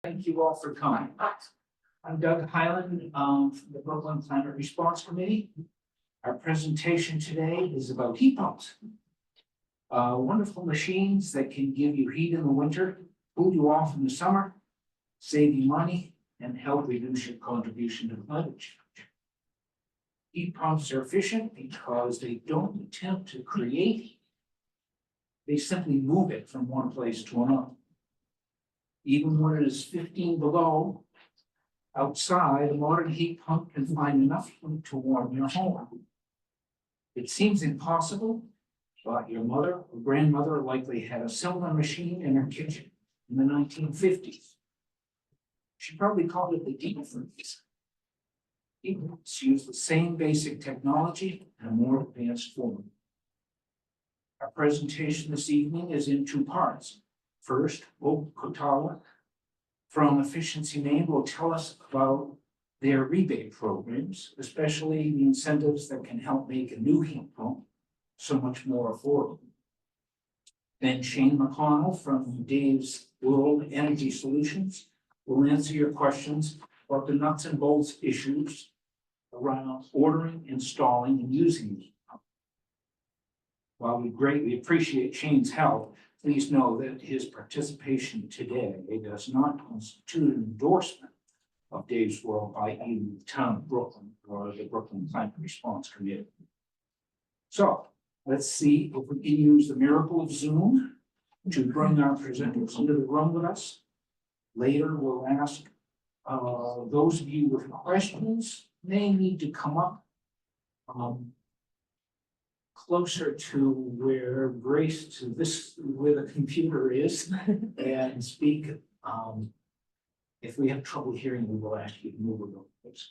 Thank you all for coming. I'm Doug Highland from the Brooklyn Climate Response Committee. Our presentation today is about heat pumps. Wonderful machines that can give you heat in the winter, cool you off in the summer, save you money, and help reduce your contribution to climate change. Heat pumps are efficient because they don't attempt to create heat. They simply move it from one place to another. Even when it is 15 below, outside, a modern heat pump can find enough heat to warm your home. It seems impossible, but your mother or grandmother likely had a similar machine in her kitchen in the 1950s. She probably called it the deep freeze. Heat pumps use the same basic technology in a more advanced form. Our presentation this evening is in two parts. First, Kohtala from Efficiency Maine will tell us about their rebate programs, especially the incentives that can help make a new heat pump so much more affordable. Then Shane McCannel from Dave's World Energy Solutions will answer your questions about the nuts and bolts issues around ordering, installing, and using heat pump. While we greatly appreciate Shane's help, please know that his participation today does not constitute an endorsement of Dave's World by either the town of Brooklyn or the Brooklyn Climate Response Committee. So let's see if we can use the miracle of Zoom to bring our presenters into the room with us. Later, we'll ask those of you with questions may need to come up closer to where Grace, to this, where the computer is, and speak. If we have trouble hearing, we will ask you to move a little bit.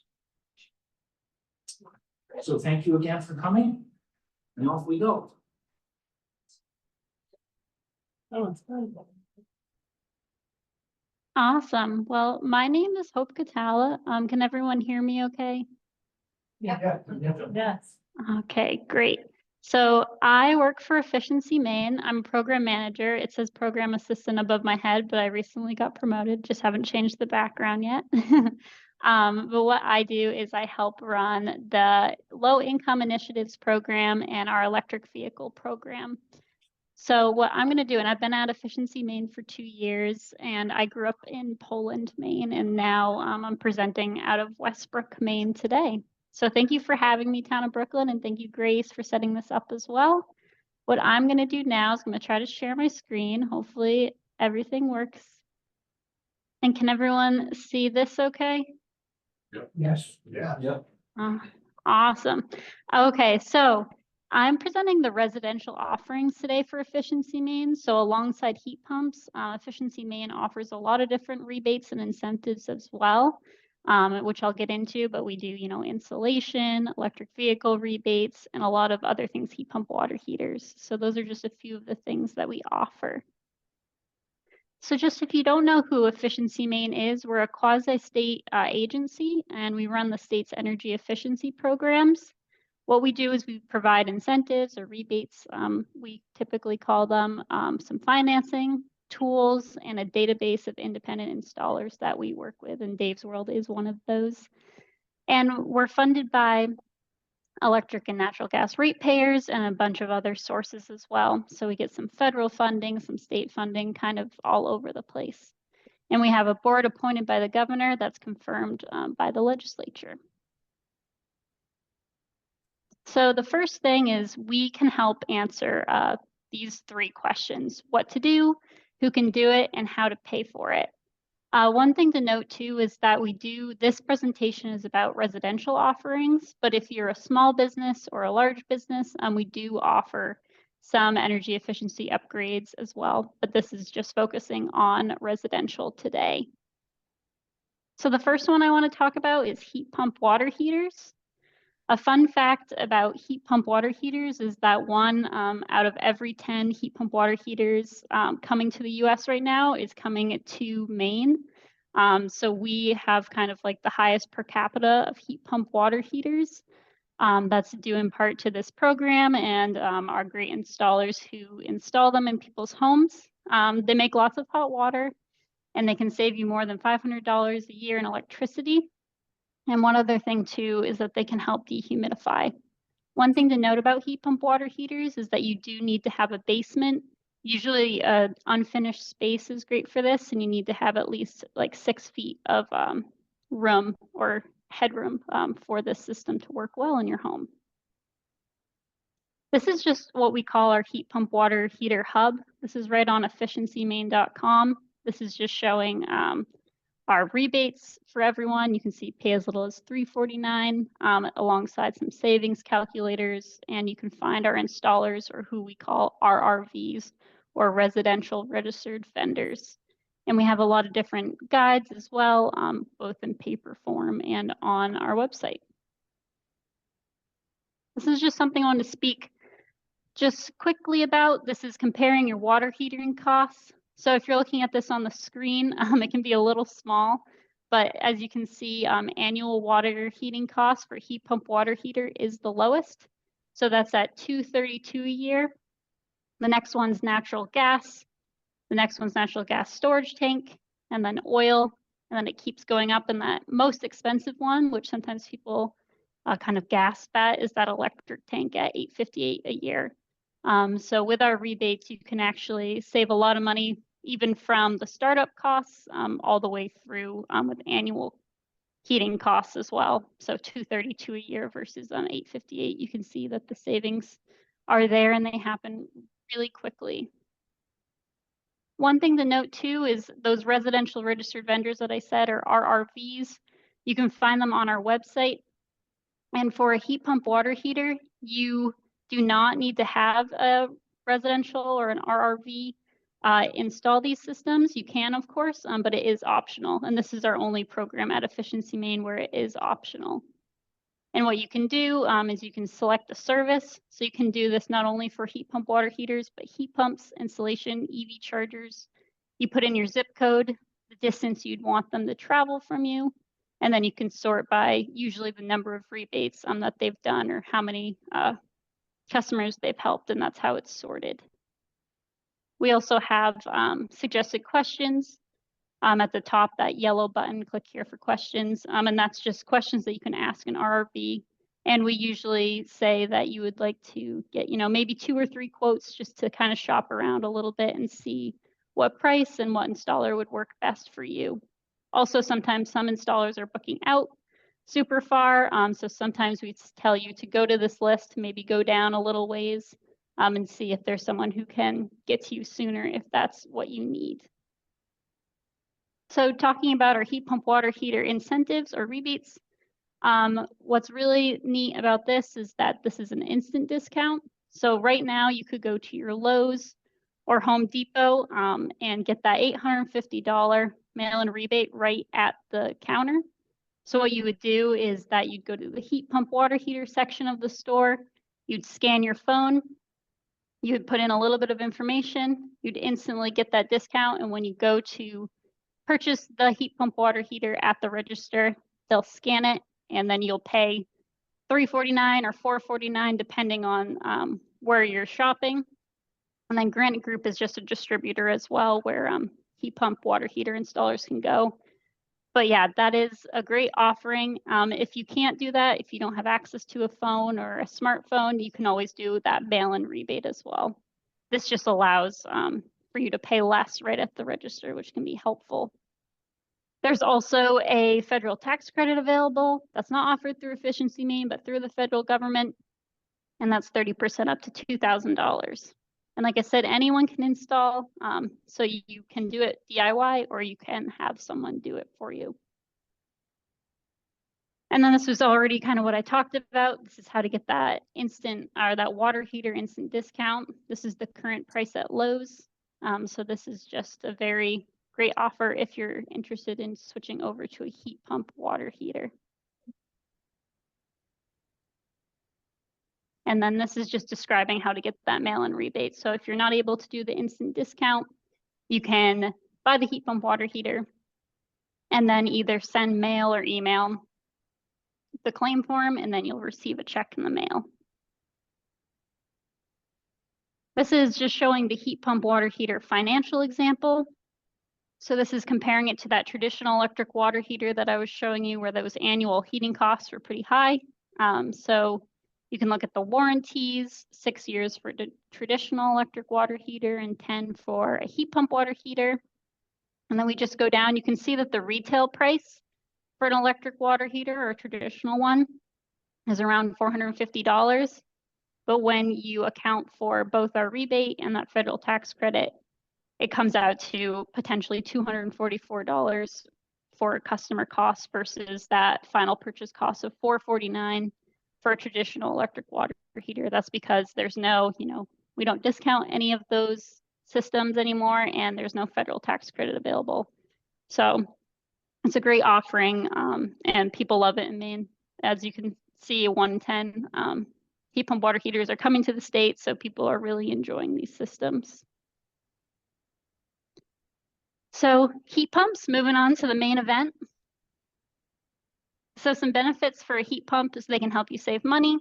So thank you again for coming, and off we go. Oh, it's fun. Awesome. Well, my name is Kohtala. Can everyone hear me okay? Yeah. Yes. Okay, great. So I work for Efficiency Maine. I'm a program manager. It says program assistant above my head, but I recently got promoted, just haven't changed the background yet. But what I do is I help run the low income initiatives program and our electric vehicle program. So what I'm going to do, and I've been at Efficiency Maine for 2 years, and I grew up in Poland, Maine, and now I'm presenting out of Westbrook, Maine today. So thank you for having me, Town of Brooklyn, and thank you, Grace, for setting this up as well. What I'm going to do now is I'm going to try to share my screen. Hopefully everything works. And can everyone see this okay? Yep. Yes. Yeah. Yep. Awesome. Okay, so I'm presenting the residential offerings today for Efficiency Maine. So alongside heat pumps, Efficiency Maine offers a lot of different rebates and incentives as well, which I'll get into, but we do, insulation, electric vehicle rebates, and a lot of other things, heat pump water heaters. So those are just a few of the things that we offer. So just if you don't know who Efficiency Maine is, we're a quasi-state agency, and we run the state's energy efficiency programs. What we do is we provide incentives or rebates, we typically call them, some financing, tools, and a database of independent installers that we work with, and Dave's World is one of those. And we're funded by electric and natural gas ratepayers and a bunch of other sources as well. So we get some federal funding, some state funding, kind of all over the place. And we have a board appointed by the governor that's confirmed by the legislature. So the first thing is we can help answer these 3 questions: what to do, who can do it, and how to pay for it. One thing to note too is that this presentation is about residential offerings, but if you're a small business or a large business, we do offer some energy efficiency upgrades as well, but this is just focusing on residential today. So the first one I want to talk about is heat pump water heaters. A fun fact about heat pump water heaters is that 1 out of every 10 heat pump water heaters coming to the US right now is coming to Maine. So we have kind of like the highest per capita of heat pump water heaters. That's due in part to this program and our great installers who install them in people's homes. They make lots of hot water. and they can save you more than $500 a year in electricity. And one other thing too is that they can help dehumidify. One thing to note about heat pump water heaters is that you do need to have a basement. Usually unfinished space is great for this, and you need to have at least like 6 feet of room or headroom for this system to work well in your home. This is just what we call our heat pump water heater hub. This is right on efficiencymaine.com. This is just showing our rebates for everyone. You can see pay as little as $349 alongside some savings calculators, and you can find our installers, or who we call RRVs, or residential registered vendors. And we have a lot of different guides as well, both in paper form and on our website. This is just something I want to speak just quickly about. This is comparing your water heating costs. So if you're looking at this on the screen, it can be a little small, but as you can see, annual water heating costs for heat pump water heater is the lowest. So that's at $232 a year. The next one's natural gas. The next one's natural gas storage tank, and then oil, and then it keeps going up. And that most expensive one, which sometimes people kind of gasp at, is that electric tank at $858 a year. So with our rebates, you can actually save a lot of money, even from the startup costs all the way through with annual heating costs as well. So $232 a year versus $858. You can see that the savings are there and they happen really quickly. One thing to note too is those residential registered vendors that I said are RRVs. You can find them on our website. And for a heat pump water heater, you do not need to have a residential or an RRV install these systems. You can, of course, but it is optional. And this is our only program at Efficiency Maine where it is optional. And what you can do is you can select a service. So you can do this not only for heat pump water heaters, but heat pumps, insulation, EV chargers. You put in your zip code, the distance you'd want them to travel from you, and then you can sort by usually the number of rebates that they've done or how many customers they've helped, and that's how it's sorted. We also have suggested questions. At the top, that yellow button, click here for questions. And that's just questions that you can ask an RRV. And we usually say that you would like to get, maybe 2 or 3 quotes just to kind of shop around a little bit and see what price and what installer would work best for you. Also, sometimes some installers are booking out super far. So sometimes we tell you to go to this list, maybe go down a little ways and see if there's someone who can get to you sooner if that's what you need. So talking about our heat pump water heater incentives or rebates, what's really neat about this is that this is an instant discount. So right now you could go to your Lowe's or Home Depot and get that $850 mail-in rebate right at the counter. So what you would do is that you'd go to the heat pump water heater section of the store, you'd scan your phone, you would put in a little bit of information, you'd instantly get that discount, and when you go to purchase the heat pump water heater at the register, they'll scan it, and then you'll pay $349 or $449 depending on where you're shopping. And then Granite Group is just a distributor as well, where heat pump water heater installers can go. But yeah, that is a great offering. If you can't do that, if you don't have access to a phone or a smartphone, you can always do that mail-in rebate as well. This just allows for you to pay less right at the register, which can be helpful. There's also a federal tax credit available that's not offered through Efficiency Maine, but through the federal government, and that's 30% up to $2,000. And like I said, anyone can install, so you can do it DIY or you can have someone do it for you. And then this was already kind of what I talked about. This is how to get that instant or that water heater instant discount. This is the current price at Lowe's. So this is just a very great offer if you're interested in switching over to a heat pump water heater. And then this is just describing how to get that mail-in rebate. So if you're not able to do the instant discount, you can buy the heat pump water heater and then either send mail or email the claim form, and then you'll receive a check in the mail. This is just showing the heat pump water heater financial example. So this is comparing it to that traditional electric water heater that I was showing you, where those annual heating costs were pretty high. So you can look at the warranties, 6 years for the traditional electric water heater and 10 for a heat pump water heater. And then we just go down, you can see that the retail price for an electric water heater or a traditional one is around $450. But when you account for both our rebate and that federal tax credit, it comes out to potentially $244 for customer costs versus that final purchase cost of $449 for a traditional electric water heater. That's because there's no, we don't discount any of those systems anymore, and there's no federal tax credit available. So it's a great offering, and people love it in Maine. As you can see, 110 heat pump water heaters are coming to the state, so people are really enjoying these systems. So heat pumps, moving on to the main event. So some benefits for a heat pump is they can help you save money.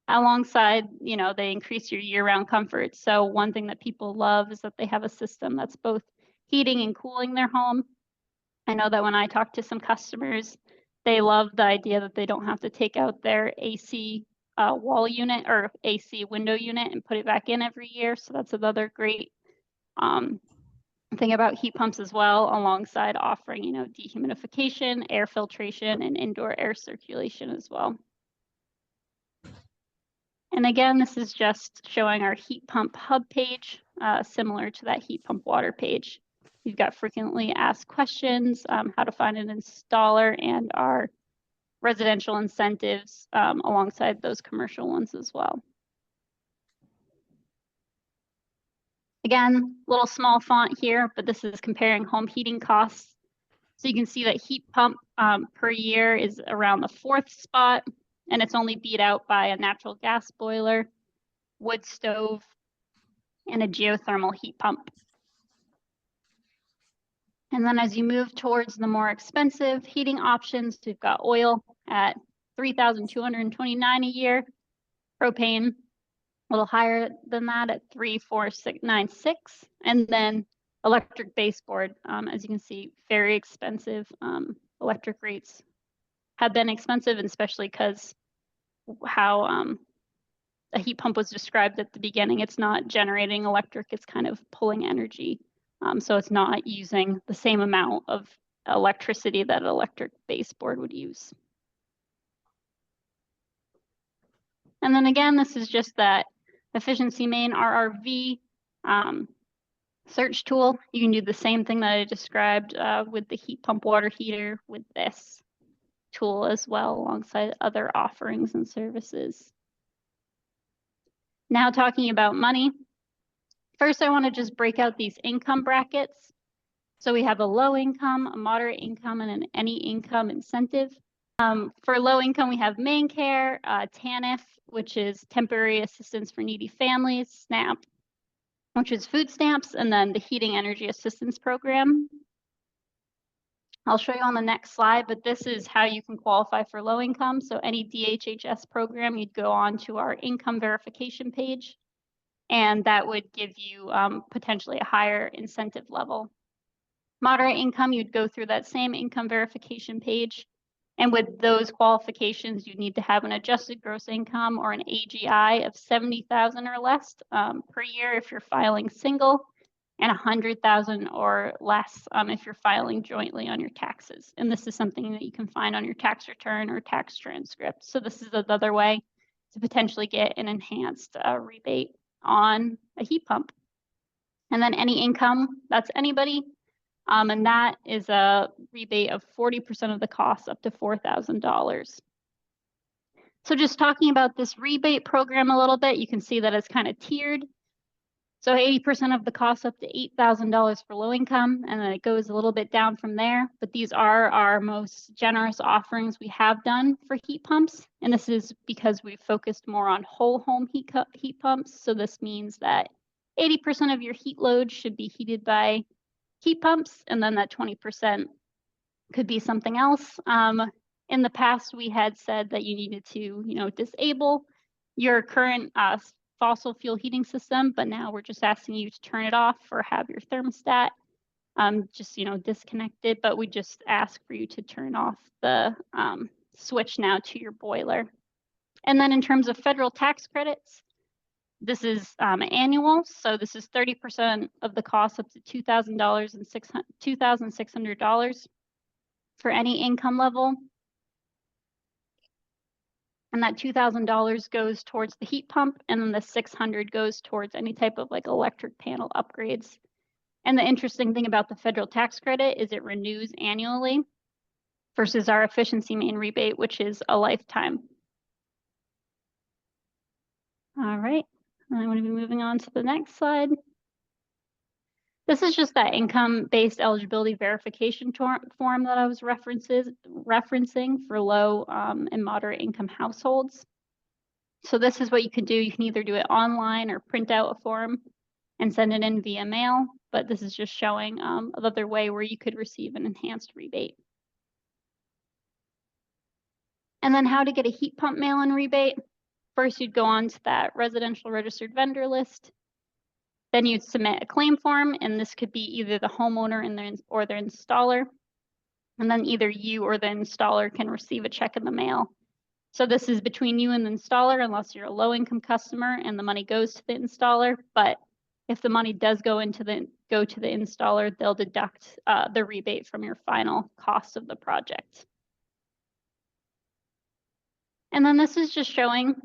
Alongside, they increase your year-round comfort. So one thing that people love is that they have a system that's both heating and cooling their home. I know that when I talk to some customers, they love the idea that they don't have to take out their AC wall unit or AC window unit and put it back in every year. So that's another great thing about heat pumps as well, alongside offering, dehumidification, air filtration, and indoor air circulation as well. And again, this is just showing our heat pump hub page, similar to that heat pump water page. You've got frequently asked questions, how to find an installer, and our residential incentives alongside those commercial ones as well. Again, little small font here, but this is comparing home heating costs. So you can see that heat pump per year is around the 4th spot, and it's only beat out by a natural gas boiler, wood stove, and a geothermal heat pump. And then as you move towards the more expensive heating options, we've got oil at $3,229 a year, propane a little higher than that at $3,496, and then electric baseboard, as you can see, very expensive. Electric rates have been expensive, and especially because how a heat pump was described at the beginning. It's not generating electric, it's kind of pulling energy. So it's not using the same amount of electricity that an electric baseboard would use. And then again, this is just that Efficiency Maine RRV search tool. You can do the same thing that I described with the heat pump water heater with this tool as well, alongside other offerings and services. Now talking about money. First, I want to just break out these income brackets. So we have a low income, a moderate income, and an any income incentive. For low income, we have Maine Care, TANF, which is Temporary Assistance for Needy Families, SNAP, which is food stamps, and then the Heating Energy Assistance Program. I'll show you on the next slide, but this is how you can qualify for low income. So any DHHS program, you'd go on to our income verification page, and that would give you potentially a higher incentive level. Moderate income, you'd go through that same income verification page. And with those qualifications, you need to have an adjusted gross income or an AGI of 70,000 or less per year if you're filing single, and 100,000 or less if you're filing jointly on your taxes. And this is something that you can find on your tax return or tax transcript. So this is another way to potentially get an enhanced rebate on a heat pump. And then any income, that's anybody. And that is a rebate of 40% of the cost up to $4,000. So just talking about this rebate program a little bit, you can see that it's kind of tiered. So 80% of the cost up to $8,000 for low income, and then it goes a little bit down from there. But these are our most generous offerings we have done for heat pumps. And this is because we've focused more on whole home heat pumps. So this means that 80% of your heat load should be heated by heat pumps, and then that 20% could be something else. In the past, we had said that you needed to, disable your current fossil fuel heating system, but now we're just asking you to turn it off or have your thermostat just, disconnected, but we just ask for you to turn off the switch now to your boiler. And then in terms of federal tax credits, this is annual, so this is 30% of the cost up to $2,000 and $2,600 for any income level. And that $2,000 goes towards the heat pump, and then the $600 goes towards any type of like electric panel upgrades. And the interesting thing about the federal tax credit is it renews annually versus our Efficiency Maine rebate, which is a lifetime. All right, I'm going to be moving on to the next slide. This is just that income-based eligibility verification form that I was referencing for low and moderate income households. So this is what you can do. You can either do it online or print out a form and send it in via mail, but this is just showing another way where you could receive an enhanced rebate. And then how to get a heat pump mail-in rebate. First, you'd go on to that residential registered vendor list. Then you'd submit a claim form, and this could be either the homeowner or the installer. And then either you or the installer can receive a check in the mail. So this is between you and the installer, unless you're a low-income customer and the money goes to the installer. But if the money does go to the installer, they'll deduct the rebate from your final cost of the project. And then this is just showing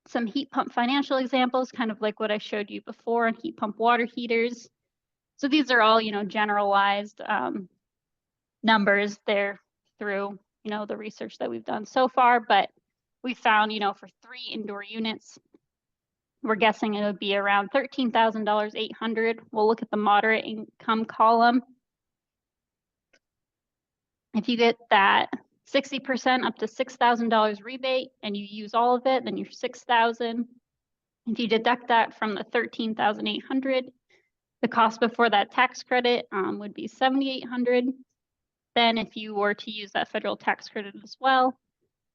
some heat pump financial examples, kind of like what I showed you before on heat pump water heaters. So these are all, generalized numbers there through, the research that we've done so far. But we found, for 3 indoor units, we're guessing it would be around $13,800. We'll look at the moderate income column. If you get that 60% up to $6,000 rebate and you use all of it, then you're $6,000. If you deduct that from the $13,800, the cost before that tax credit would be $7,800. Then if you were to use that federal tax credit as well,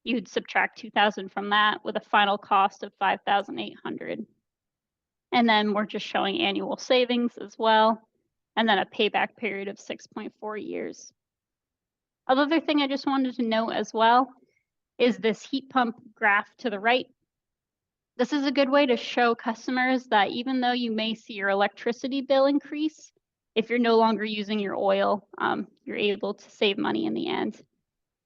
you'd subtract $2,000 from that with a final cost of $5,800. And then we're just showing annual savings as well, and then a payback period of 6.4 years. Another thing I just wanted to note as well is this heat pump graph to the right. This is a good way to show customers that even though you may see your electricity bill increase, if you're no longer using your oil, you're able to save money in the end.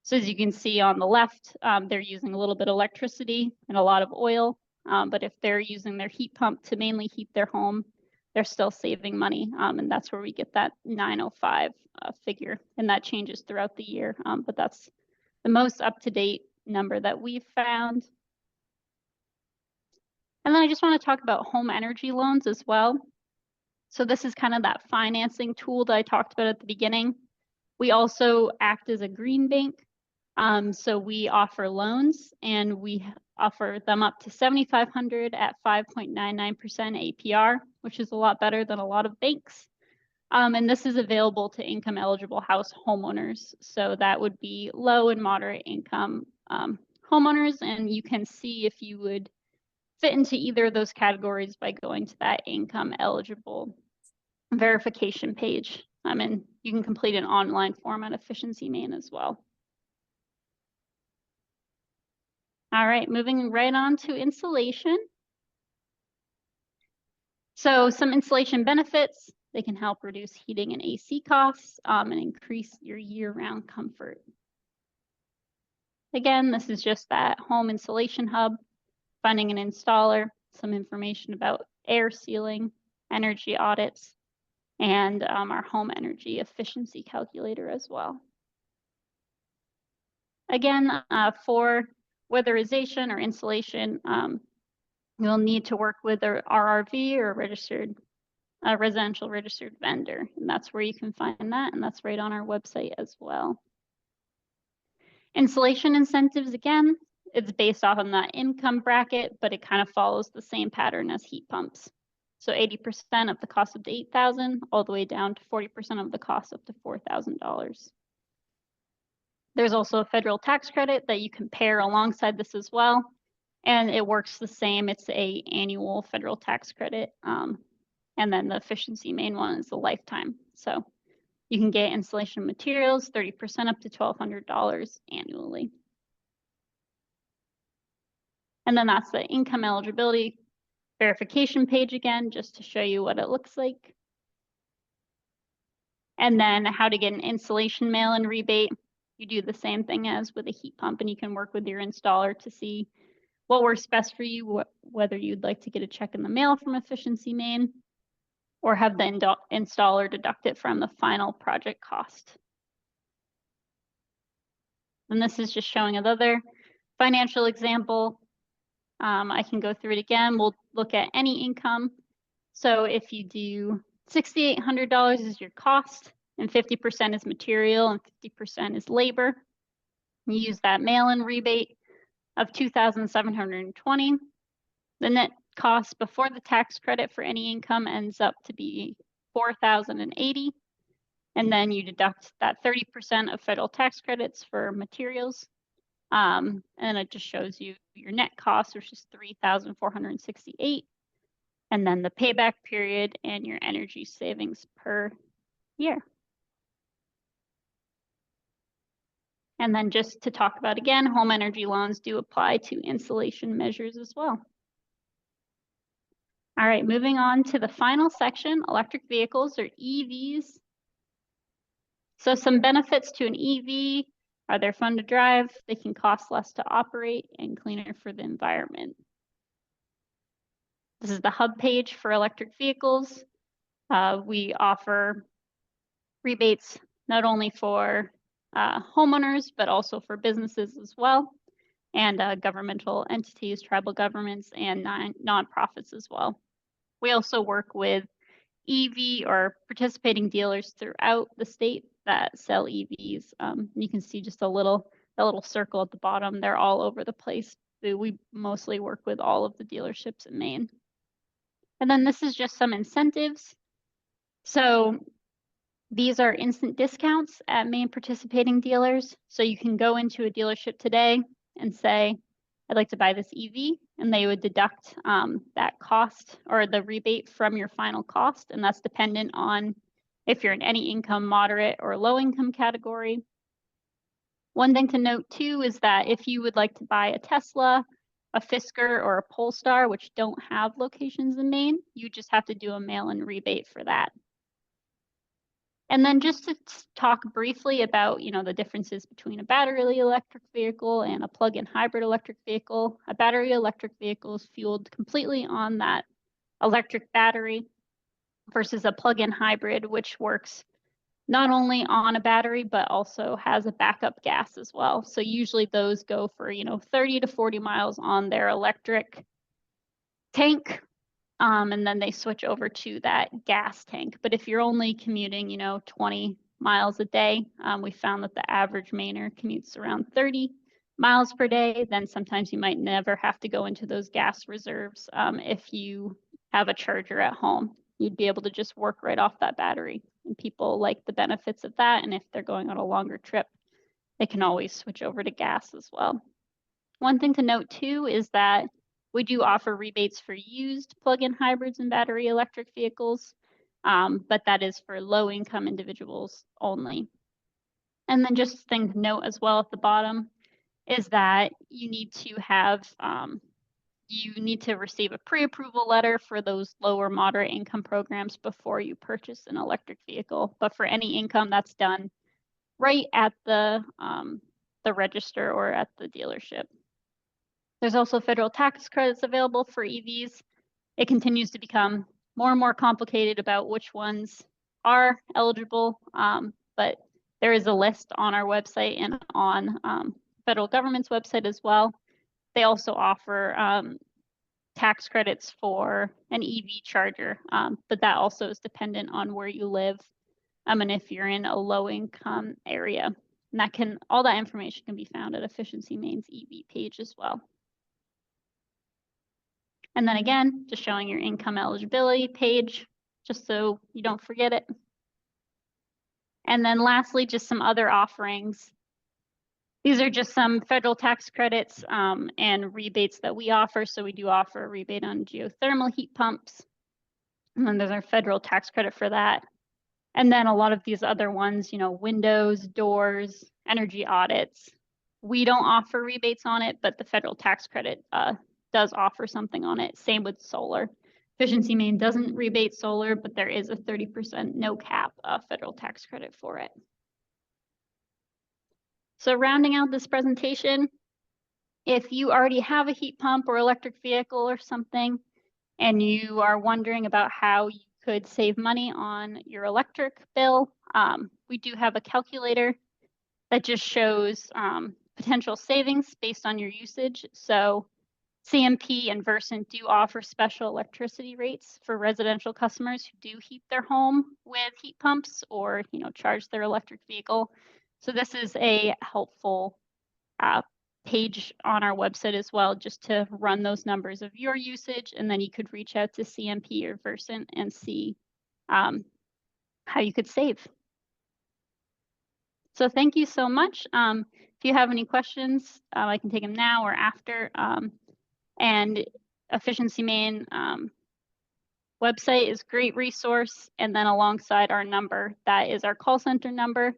So as you can see on the left, they're using a little bit of electricity and a lot of oil, but if they're using their heat pump to mainly heat their home, they're still saving money, and that's where we get that 905 figure, and that changes throughout the year, but that's the most up-to-date number that we've found. And then I just want to talk about home energy loans as well. So this is kind of that financing tool that I talked about at the beginning. We also act as a green bank. So we offer loans, and we offer them up to $7,500 at 5.99% APR, which is a lot better than a lot of banks. And this is available to income eligible house homeowners. So that would be low and moderate income homeowners. And you can see if you would fit into either of those categories by going to that income eligible verification page. And you can complete an online form at Efficiency Maine as well. All right, moving right on to insulation. So some insulation benefits, they can help reduce heating and AC costs and increase your year-round comfort. Again, this is just that home insulation hub, finding an installer, some information about air sealing, energy audits, and our home energy efficiency calculator as well. Again, for weatherization or insulation, you'll need to work with a RRV or a residential registered vendor, and that's where you can find that, and that's right on our website as well. Insulation incentives, again, it's based off on that income bracket, but it kind of follows the same pattern as heat pumps. So 80% of the cost up to $8,000, all the way down to 40% of the cost up to $4,000. There's also a federal tax credit that you can pair alongside this as well. And it works the same. It's an annual federal tax credit. And then the Efficiency Maine one is a lifetime. So You can get installation materials, 30% up to $1,200 annually. And then that's the income eligibility verification page again, just to show you what it looks like. And then how to get an installation mail-in rebate. You do the same thing as with a heat pump, and you can work with your installer to see what works best for you, whether you'd like to get a check in the mail from Efficiency Maine or have the installer deduct it from the final project cost. And this is just showing another financial example. I can go through it again. We'll look at any income. So if you do $6,800 is your cost, and 50% is material and 50% is labor. You use that mail-in rebate of $2,720. The net cost before the tax credit for any income ends up to be $4,080. And then you deduct that 30% of federal tax credits for materials. And it just shows you your net cost, which is $3,468. And then the payback period and your energy savings per year. And then just to talk about again, home energy loans do apply to insulation measures as well. All right, moving on to the final section, electric vehicles or EVs. So some benefits to an EV are they're fun to drive, they can cost less to operate, and cleaner for the environment. This is the hub page for electric vehicles. We offer rebates not only for homeowners, but also for businesses as well, and governmental entities, tribal governments, and nonprofits as well. We also work with EV or participating dealers throughout the state that sell EVs. You can see just a little circle at the bottom. They're all over the place. We mostly work with all of the dealerships in Maine. And then this is just some incentives. So these are instant discounts at Maine participating dealers. So you can go into a dealership today and say, I'd like to buy this EV, and they would deduct that cost or the rebate from your final cost. And that's dependent on if you're in any income, moderate or low income category. One thing to note too is that if you would like to buy a Tesla, a Fisker, or a Polestar, which don't have locations in Maine, you just have to do a mail-in rebate for that. And then just to talk briefly about, the differences between a battery electric vehicle and a plug-in hybrid electric vehicle. A battery electric vehicle is fueled completely on that electric battery versus a plug-in hybrid, which works not only on a battery, but also has a backup gas as well. So usually those go for, 30 to 40 miles on their electric tank. And then they switch over to that gas tank. But if you're only commuting, 20 miles a day, we found that the average Mainer commutes around 30 miles per day, then sometimes you might never have to go into those gas reserves if you have a charger at home. You'd be able to just work right off that battery. And people like the benefits of that. And if they're going on a longer trip, they can always switch over to gas as well. One thing to note too is that we do offer rebates for used plug-in hybrids and battery electric vehicles, but that is for low-income individuals only. And then just a thing to note as well at the bottom is that you need to receive a pre-approval letter for those lower moderate income programs before you purchase an electric vehicle. But for any income, that's done right at the register or at the dealership. There's also federal tax credits available for EVs. It continues to become more and more complicated about which ones are eligible, but there is a list on our website and on federal government's website as well. They also offer tax credits for an EV charger, but that also is dependent on where you live and if you're in a low-income area. And all that information can be found at Efficiency Maine's EV page as well. And then again, just showing your income eligibility page, just so you don't forget it. And then lastly, just some other offerings. These are just some federal tax credits and rebates that we offer. So we do offer a rebate on geothermal heat pumps. And then there's our federal tax credit for that. And then a lot of these other ones, you know, windows, doors, energy audits. We don't offer rebates on it, but the federal tax credit does offer something on it. Same with solar. Efficiency Maine doesn't rebate solar, but there is a 30% no cap federal tax credit for it. So rounding out this presentation, if you already have a heat pump or electric vehicle or something, and you are wondering about how you could save money on your electric bill, we do have a calculator that just shows potential savings based on your usage. So CMP and Versant do offer special electricity rates for residential customers who do heat their home with heat pumps or, you know, charge their electric vehicle. So this is a helpful page on our website as well, just to run those numbers of your usage, and then you could reach out to CMP or Versant and see how you could save. So thank you so much. If you have any questions, I can take them now or after. And Efficiency Maine website is a great resource. And then alongside our number, that is our call center number.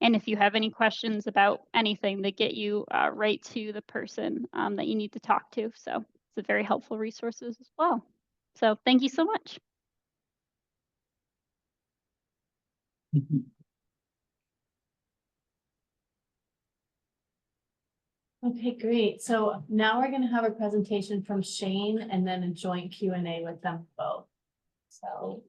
And if you have any questions about anything, they get you right to the person that you need to talk to. So it's a very helpful resource as well. So thank you so much. Okay, great. So now we're gonna have a presentation from Shane and then a joint Q&A with them both. So.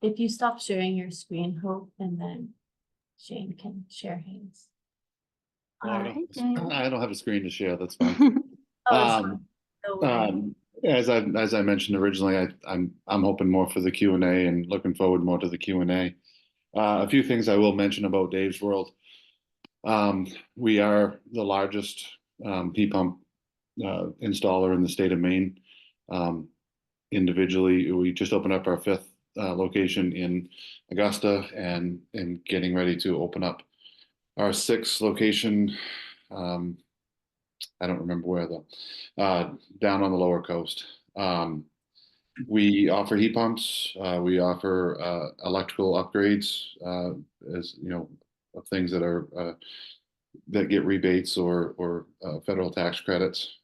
If you stop sharing your screen, Hope, and then Shane can share his. All right. I don't have a screen to share. That's fine. Oh, so As I mentioned originally, I'm hoping more for the Q&A and looking forward more to the Q&A. A few things I will mention about Dave's World. We are the largest heat pump installer in the state of Maine. Individually, we just opened up our 5th location in Augusta and getting ready to open up our 6th location. I don't remember where though. Down on the lower coast. We offer heat pumps. We offer electrical upgrades, as you know, of things that are that get rebates or federal tax credits.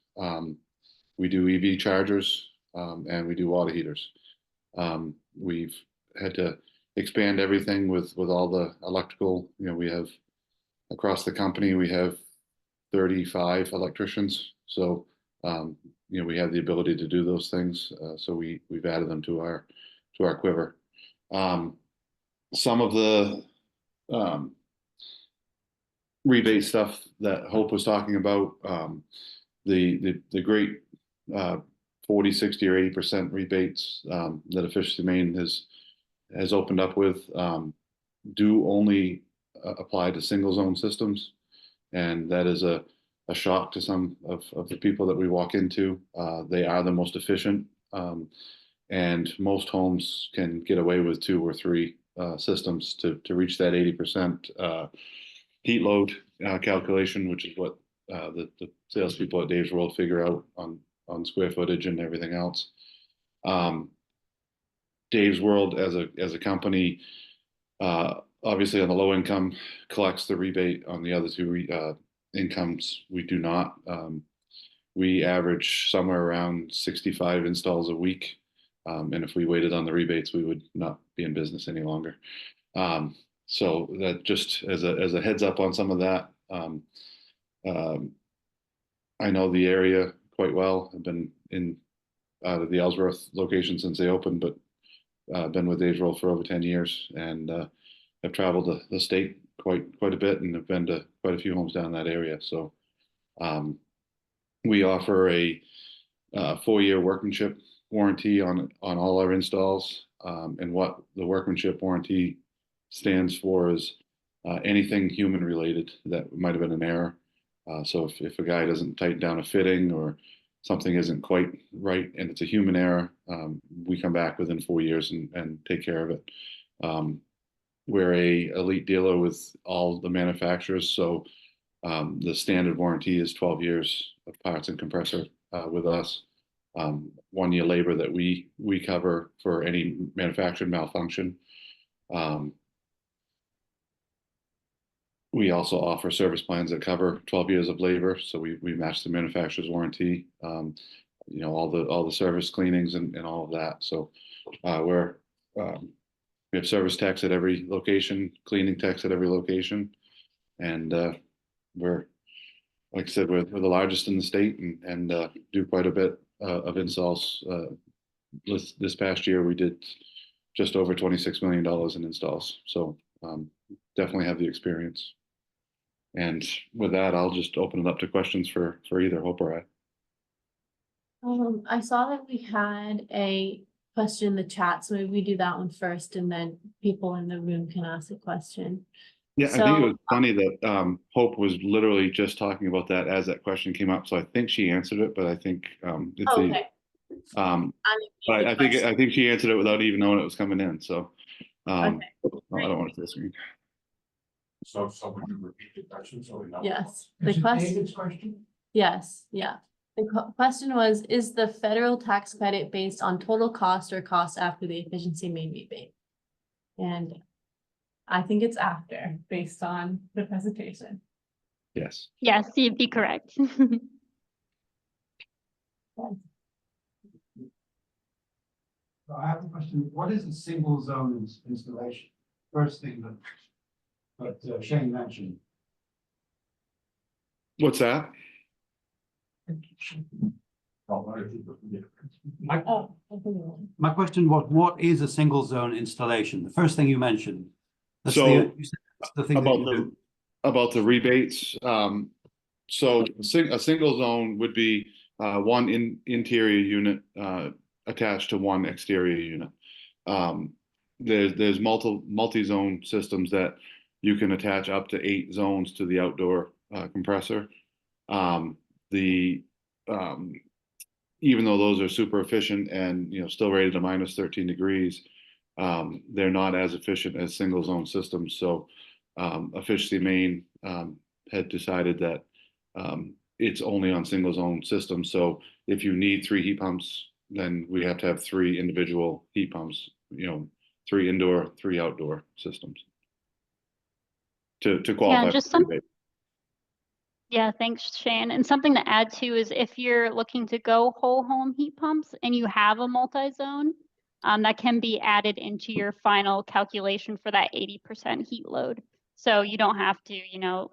We do EV chargers and we do water heaters. We've had to expand everything with all the electrical. You know, we have across the company we have 35 electricians. So you know, we have the ability to do those things. So we've added them to our quiver. Some of the rebate stuff that Hope was talking about, the great 40, 60, or 80% rebates that Efficiency Maine has opened up with do only apply to single zone systems, and that is a shock to some of the people that we walk into. They are the most efficient, and most homes can get away with 2 or 3 systems to reach that 80% heat load calculation, which is what the salespeople at Dave's World figure out on square footage and everything else. Dave's World as a company, obviously on the low income collects the rebate. On the other 2 incomes, we do not. We average somewhere around 65 installs a week. And if we waited on the rebates, we would not be in business any longer. So that just as a heads up on some of that. I know the area quite well. I've been in the Ellsworth location since they opened, but been with Dave's World for over 10 years, and I've traveled the state quite a bit, and have been to quite a few homes down in that area. So we offer a 4-year workmanship warranty on all our installs, and what the workmanship warranty stands for is anything human related that might have been an error. So if a guy doesn't tighten down a fitting or something isn't quite right and it's a human error, we come back within 4 years and take care of it. We're a elite dealer with all the manufacturers, so the standard warranty is 12 years of parts and compressor with us. 1 year labor that we cover for any manufacturing malfunction. We also offer service plans that cover 12 years of labor, so we match the manufacturer's warranty. All the service cleanings and all of that. So we have service techs at every location, cleaning techs at every location, and we're, like I said, we're the largest in the state and do quite a bit of installs. This past year, we did just over $26 million in installs. So definitely have the experience. And with that, I'll just open it up to questions for either Hope or I. I saw that we had a question in the chat, so maybe we do that one first, and then people in the room can ask a question. Yeah, I think it was funny that Hope was literally just talking about that as that question came up. So I think she answered it, but I think it's Okay. but I think she answered it without even knowing it was coming in. So Okay. I don't want to say. So would you repeat the question so we know? Yes, Is the it question, David's question? yes, yeah. The question was, is the federal tax credit based on total cost or cost after the Efficiency Maine rebate? And I think it's after, based on the presentation. Yes. Yes, you'd be correct. So I have a question. What is a single zone installation? First thing that Shane mentioned. What's that? My question was, what is a single zone installation? The first thing you mentioned. That's So, you said that's the thing that about you do. about the rebates. So a single zone would be one interior unit attached to one exterior unit. There's multi-zone systems that you can attach up to 8 zones to the outdoor compressor. Even though those are super efficient and still rated to -13 degrees, they're not as efficient as single zone systems. So Efficiency Maine had decided that it's only on single zone systems. So if you need 3 heat pumps, then we have to have 3 individual heat pumps, 3 indoor, 3 outdoor systems to qualify. Yeah, just Yeah, thanks, Shane. And something to add too is if you're looking to go whole home heat pumps and you have a multi-zone, that can be added into your final calculation for that 80% heat load. So you don't have to,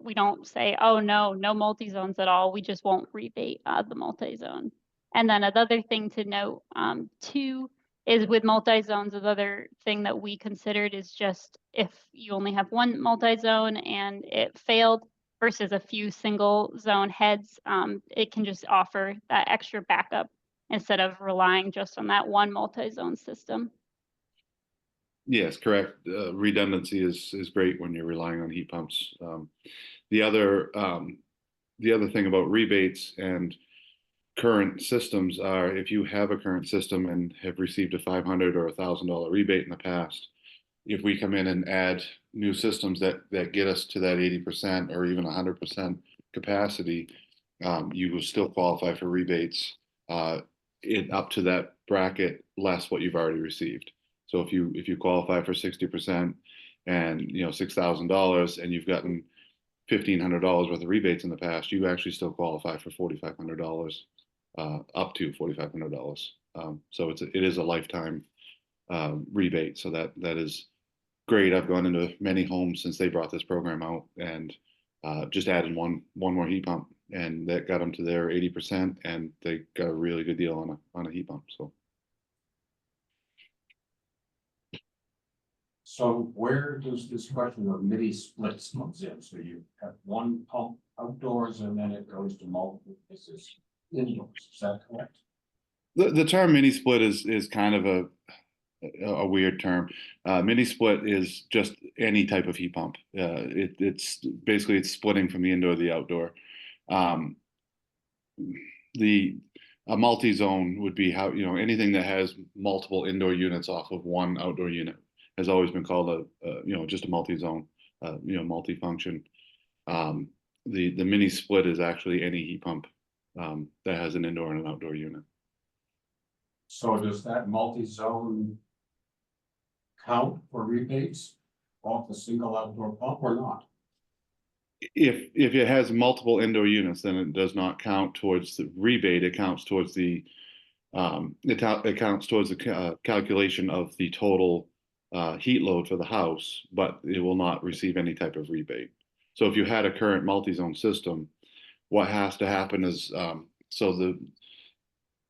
we don't say, oh no multi-zones at all. We just won't rebate the multi-zone. And then another thing to note too is with multi-zones, another thing that we considered is just if you only have one multi-zone and it failed, versus a few single zone heads, it can just offer that extra backup instead of relying just on that one multi-zone system. Yes, correct. Redundancy is great when you're relying on heat pumps. The other thing about rebates and current systems are if you have a current system and have received a $500 or $1,000 rebate in the past, if we come in and add new systems that get us to that 80% or even 100% capacity, you will still qualify for rebates up to that bracket less what you've already received. So if you qualify for 60% and $6,000 and you've gotten $1,500 worth of rebates in the past, you actually still qualify for $4,500 up to $4,500. So it is a lifetime rebate. So that is great. I've gone into many homes since they brought this program out and just added one more heat pump, and that got them to their 80%, and they got a really good deal on a heat pump. So where does this question of mini splits comes in? So you have one pump outdoors and then it goes to multiple places indoors. Is that correct? The term mini split is kind of a weird term. Mini split is just any type of heat pump. It's basically splitting from the indoor to the outdoor. A multi-zone would be how anything that has multiple indoor units off of one outdoor unit has always been called just a multi-zone, multi-function. The mini split is actually any heat pump that has an indoor and an outdoor unit. So does that multi-zone count for rebates off the single outdoor pump or not? If it has multiple indoor units, then it does not count towards the rebate. It counts towards the it counts towards the calculation of the total heat load for the house, but it will not receive any type of rebate. So if you had a current multi-zone system, what has to happen is so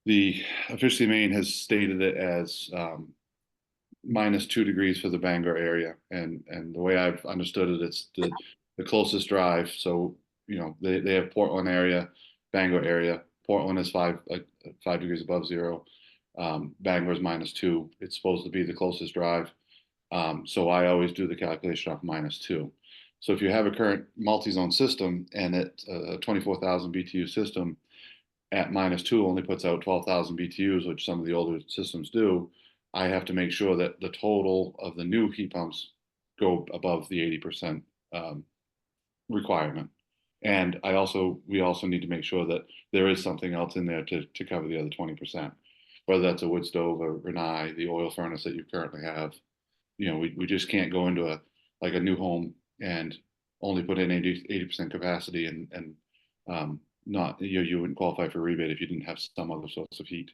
the Efficiency Maine has stated it as -2 degrees for the Bangor area, and the way I've understood it, it's the closest drive. So you know they have Portland area, Bangor area. Portland is 5 degrees above zero. Bangor is -2. It's supposed to be the closest drive. So I always do the calculation off -2. So if you have a current multi-zone system and it's a 24,000 BTU system at -2 only puts out 12,000 BTUs, which some of the older systems do, I have to make sure that the total of the new heat pumps go above the 80% requirement. And we also need to make sure that there is something else in there to cover the other 20%, whether that's a wood stove, a Rinnai, the oil furnace that you currently have. You know, we just can't go into a new home and only put in 80% capacity and not, you wouldn't qualify for rebate if you didn't have some other source of heat.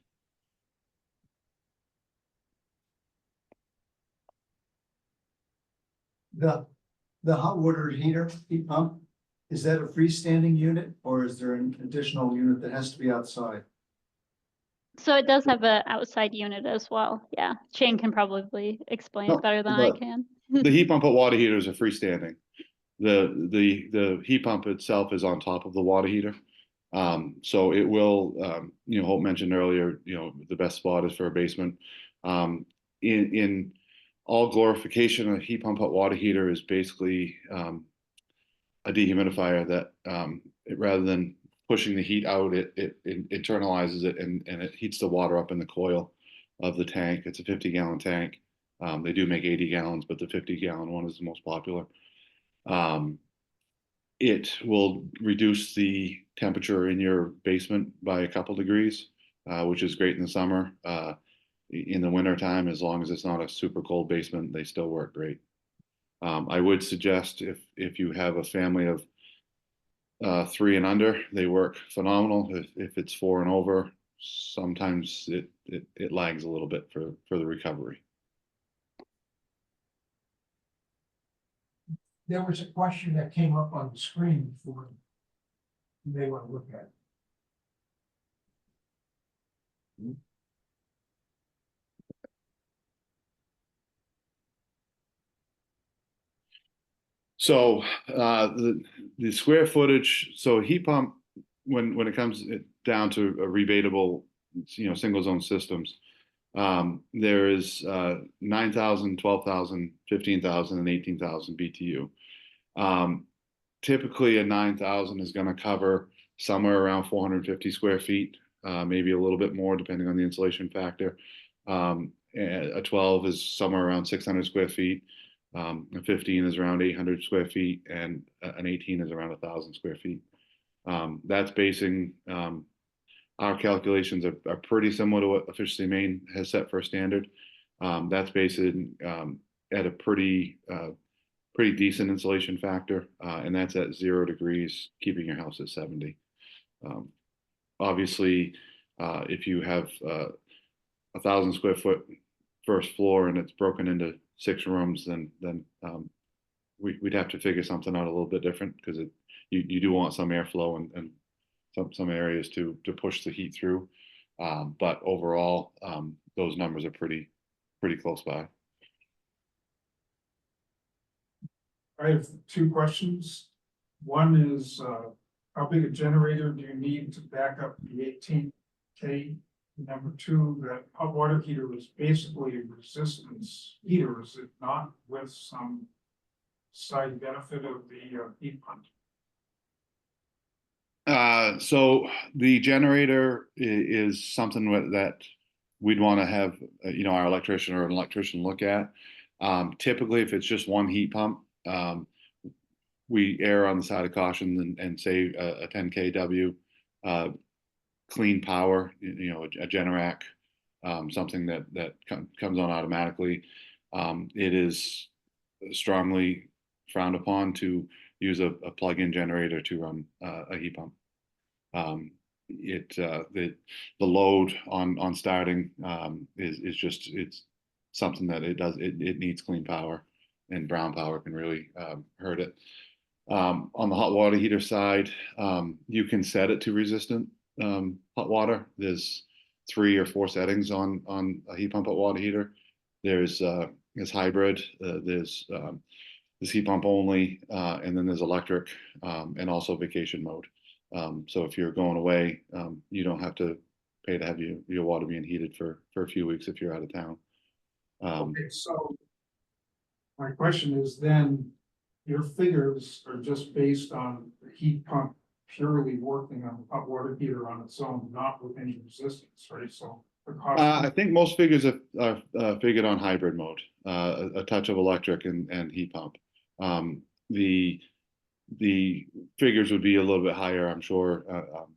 The hot water heater, heat pump, is that a freestanding unit or is there an additional unit that has to be outside? So it does have an outside unit as well. Yeah, Shane can probably explain No, it better than I but can. The heat pump at water heaters are freestanding. The heat pump itself is on top of the water heater. So it will, Hope mentioned earlier, the best spot is for a basement. In all glorification, a heat pump hot water heater is basically a dehumidifier that rather than pushing the heat out, it internalizes it and it heats the water up in the coil of the tank. It's a 50-gallon tank. They do make 80 gallons, but the 50-gallon one is the most popular. It will reduce the temperature in your basement by a couple degrees, which is great in the summer. In the winter time, as long as it's not a super cold basement, they still work great. I would suggest if you have a family of 3 and under, they work phenomenal. If it's 4 and over, sometimes it lags a little bit for the recovery. There was a question that came up on the screen before. You may want to look at. So the square footage, so heat pump, when it comes down to a rebatable, single zone systems, there is 9,000, 12,000, 15,000, and 18,000 BTU. Typically a 9,000 is going to cover somewhere around 450 square feet, maybe a little bit more depending on the insulation factor. A 12 is somewhere around 600 square feet. A 15 is around 800 square feet, and an 18 is around 1,000 square feet. That's basing our calculations are pretty similar to what Efficiency Maine has set for a standard. That's based at a pretty decent insulation factor, and that's at 0 degrees, keeping your house at 70. Obviously, if you have 1,000 square foot first floor and it's broken into 6 rooms, then we'd have to figure something out a little bit different, because you do want some airflow and some areas to push the heat through. But overall, those numbers are pretty close by. I have 2 questions. One is, how big a generator do you need to back up the 18K? Number 2, that hot water heater is basically a resistance heater, is it not, with some side benefit of the heat pump? So the generator is something that we'd want to have, our electrician or an electrician look at. Typically, if it's just one heat pump, we err on the side of caution and say a 10 kW clean power, a Generac something that comes on automatically. It is strongly frowned upon to use a plug-in generator to run a heat pump. The load on starting is just, it's something that it needs clean power, and brown power can really hurt it. On the hot water heater side, you can set it to resistant hot water. There's 3 or 4 settings on a heat pump hot water heater. There's hybrid, there's heat pump only, and then there's electric, and also vacation mode. So if you're going away, you don't have to pay to have your water being heated for a few weeks if you're out of town. Okay, so my question is then, your figures are just based on the heat pump purely working on the hot water heater on its own, not with any resistance, right? So the cost. I think most figures are figured on hybrid mode, a touch of electric and heat pump. The figures would be a little bit higher, I'm sure.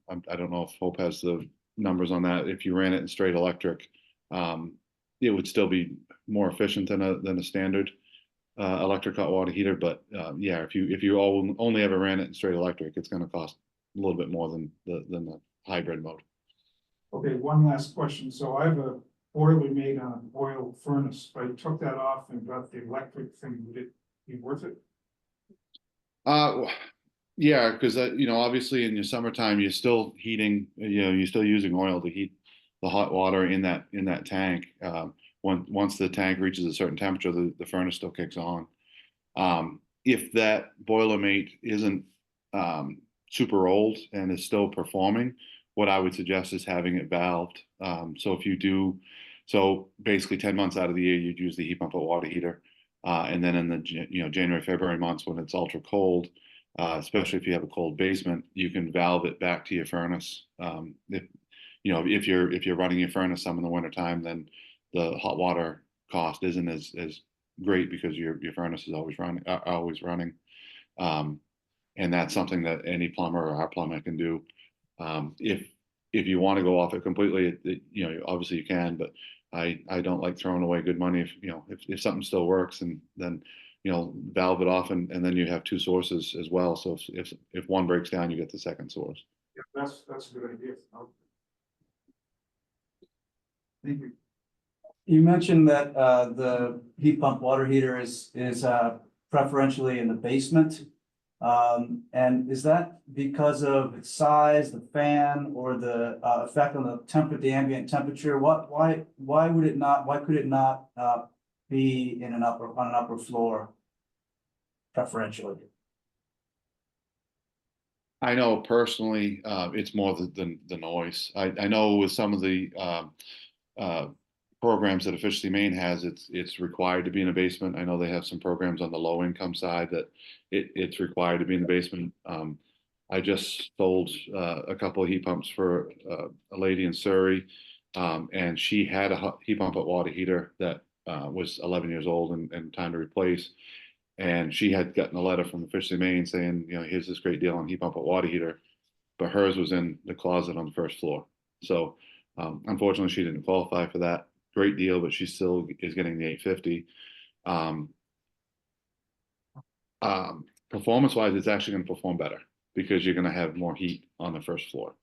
I don't know if Hope has the numbers on that. If you ran it in straight electric, it would still be more efficient than a standard electric hot water heater. But yeah, if you only ever ran it in straight electric, it's going to cost a little bit more than the hybrid mode. Okay, one last question. So I have a boiler made on an oil furnace. If I took that off and got the electric thing, would it be worth it? Yeah, because obviously in your summertime, you're still heating, you're still using oil to heat the hot water in that tank. Once the tank reaches a certain temperature, the furnace still kicks on. If that Boilermate isn't super old and is still performing, what I would suggest is having it valved. So basically 10 months out of the year, you'd use the heat pump hot water heater. And then in the January, February months when it's ultra cold, especially if you have a cold basement, you can valve it back to your furnace. If you're running your furnace some in the wintertime, then the hot water cost isn't as great because your furnace is always running. And that's something that any plumber or our plumber can do. If you want to go off it completely, obviously you can, but I don't like throwing away good money if something still works, and then valve it off, and then you have 2 sources as well. So if one breaks down, you get the second source. Yeah, that's a good idea. Thank you. You mentioned that the heat pump water heater is preferentially in the basement. And is that because of its size, the fan, or the effect on the ambient temperature? Why could it not be on an upper floor preferentially? I know personally, it's more the noise. I know with some of the programs that Efficiency Maine has, it's required to be in a basement. I know they have some programs on the low income side that it's required to be in the basement. I just sold a couple of heat pumps for a lady in Surrey, and she had a heat pump hot water heater that was 11 years old and time to replace. And she had gotten a letter from Efficiency Maine saying, here's this great deal on heat pump hot water heater, but hers was in the closet on the first floor. So unfortunately, she didn't qualify for that great deal, but she still is getting the $850. Performance wise, it's actually going to perform better because you're going to have more heat on the first floor,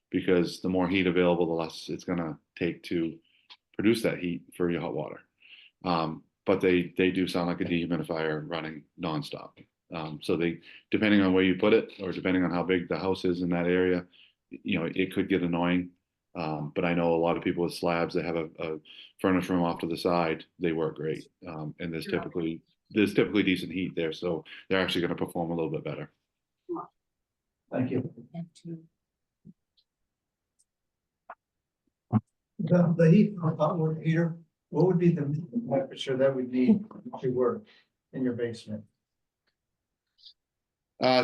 because the more heat available, the less it's going to take to produce that heat for your hot water. But they do sound like a dehumidifier running nonstop. So depending on where you put it, or depending on how big the house is in that area, it could get annoying. But I know a lot of people with slabs that have a furnace room off to the side, they work great. And there's typically decent heat there, so they're actually going to perform a little bit better. Thank you. The heat pump hot water heater, what would be the temperature that would need to work in your basement?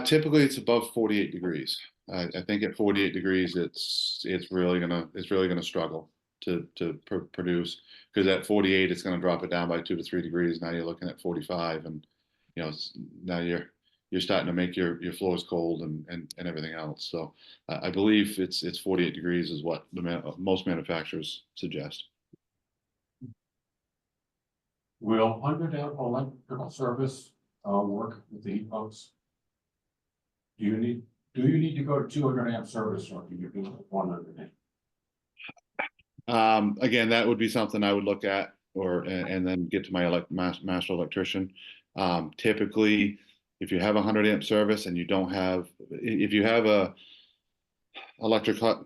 Typically it's above 48 degrees. I think at 48 degrees, it's really gonna struggle to produce, because at 48 it's gonna drop it down by 2 to 3 degrees. Now you're looking at 45, and now you're starting to make your floors cold and everything else. So I believe it's 48 degrees is what most manufacturers suggest. Will 100-amp electrical service work with the heat pumps? Do you need to go to 200-amp service, or can you do 100-amp? Again, that would be something I would look at, and then get to my master electrician. Typically, if you have a 100-amp service and you don't have, if you have a electric hot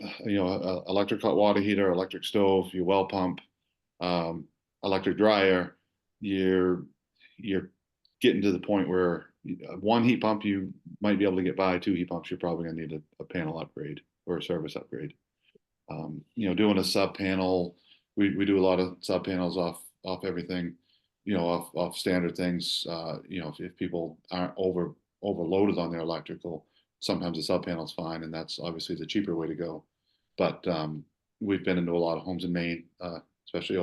water heater, electric stove, your well pump, electric dryer, you're getting to the point where one heat pump you might be able to get by, two heat pumps you're probably gonna need a panel upgrade or a service upgrade. Doing a sub panel, we do a lot of sub panels off everything, off standard things. If people aren't overloaded on their electrical, sometimes the sub panel's fine, and that's obviously the cheaper way to go. But we've been into a lot of homes in Maine, especially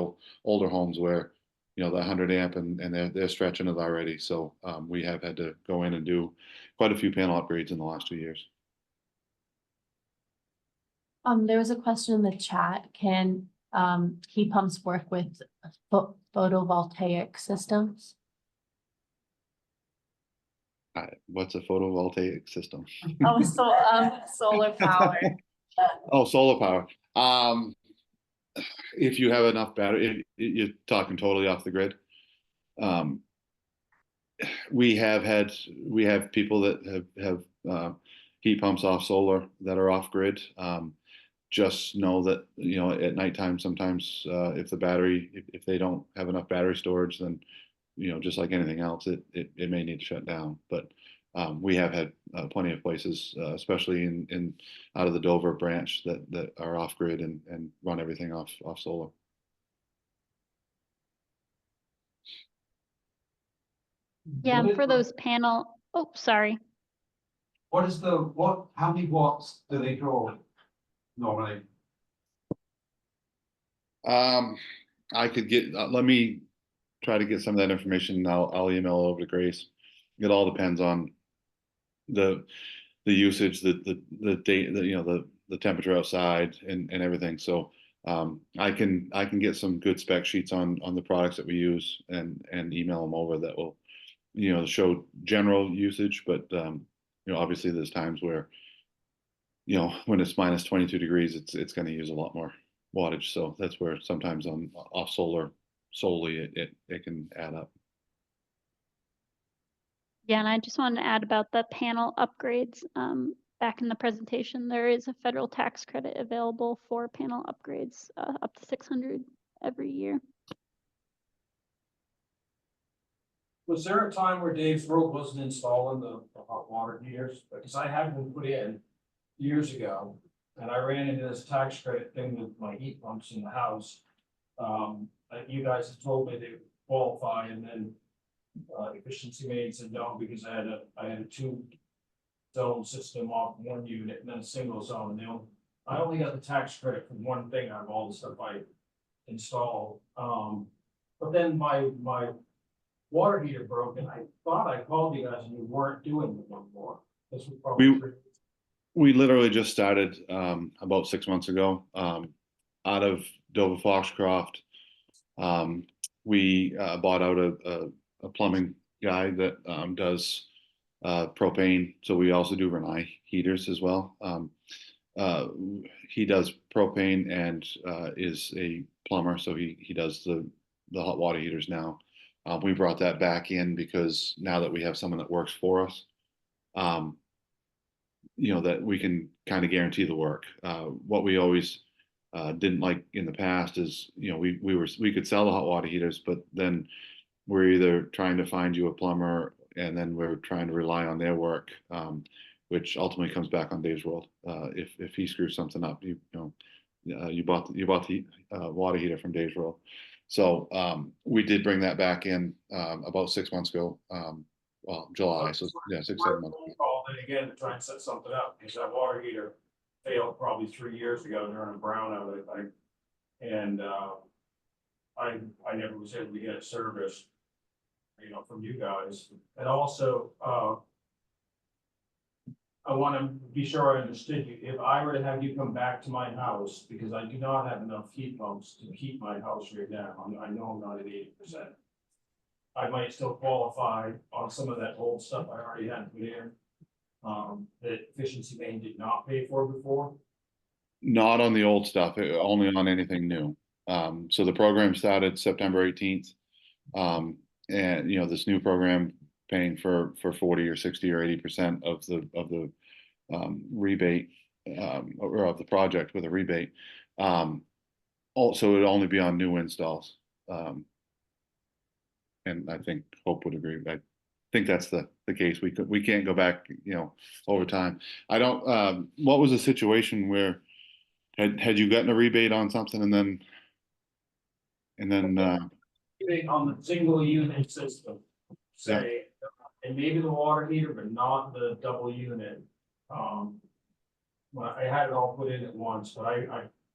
older homes where the 100-amp and they're stretching it already. So we have had to go in and do quite a few panel upgrades in the last 2 years. There was a question in the chat. Can heat pumps work with photovoltaic systems? What's a photovoltaic system? Oh, so solar power. Oh, solar power. If you have enough battery, you're talking totally off the grid. We have people that have heat pumps off solar that are off grid. Just know that at nighttime sometimes if they don't have enough battery storage, then just like anything else, it may need to shut down. But we have had plenty of places, especially in out of the Dover branch, that are off grid and run everything off solar. Yeah, and for those oh, sorry. How many watts do they draw normally? I could get, let me try to get some of that information, and I'll email it over to Grace. It all depends on the usage, the date, the temperature outside and everything. So I can get some good spec sheets on the products that we use and email them over that will show general usage. But obviously there's times where when it's minus 22 degrees, it's going to use a lot more wattage. So that's where sometimes on off solar solely it can add up. Yeah, and I just wanted to add about the panel upgrades. Back in the presentation, there is a federal tax credit available for panel upgrades, up to $600 every year. Was there a time where Dave's World wasn't installing the hot water heaters? Because I had them put in years ago, and I ran into this tax credit thing with my heat pumps in the house. You guys have told me they qualify, and then Efficiency Maine said no, because I had a 2-zone system off one unit and then a single zone. And I only got the tax credit for one thing out of all the stuff I installed. But then my water heater broke, and I thought I called you guys and you weren't doing it anymore. This was probably we literally just started about 6 months ago out of Dover Foxcroft. We bought out a plumbing guy that does propane. So we also do Renai heaters as well. He does propane and is a plumber. So he does the hot water heaters now. We brought that back in because now that we have someone that works for us, that we can kind of guarantee the work. What we always didn't like in the past is, we could sell the hot water heaters, but then we're either trying to find you a plumber and then we're trying to rely on their work, which ultimately comes back on Dave's World. If he screws something up, you bought the water heater from Dave's World. So we did bring that back in about 6 months ago. Well, July, so yeah, 6, 7 months. Call then again to try and set something up, because that water heater failed probably 3 years ago during a brownout, I think. And I never was able to get it serviced, from you guys. And also, I want to be sure I understood you. If I were to have you come back to my house, because I do not have enough heat pumps to heat my house right now, I know I'm not at 80%. I might still qualify on some of that old stuff I already had put in. That Efficiency Maine did not pay for before. Not on the old stuff, only on anything new. So the program started September 18th. And this new program paying for 40 or 60 or 80% of the rebate, or of the project with a rebate. Also, it'd only be on new installs. And I think Hope would agree. I think that's the case. We can't go back, over time. I don't, what was the situation where had you gotten a rebate on something and then On the single unit system, say, and maybe the water heater, but not the double unit. Well, I had it all put in at once, but it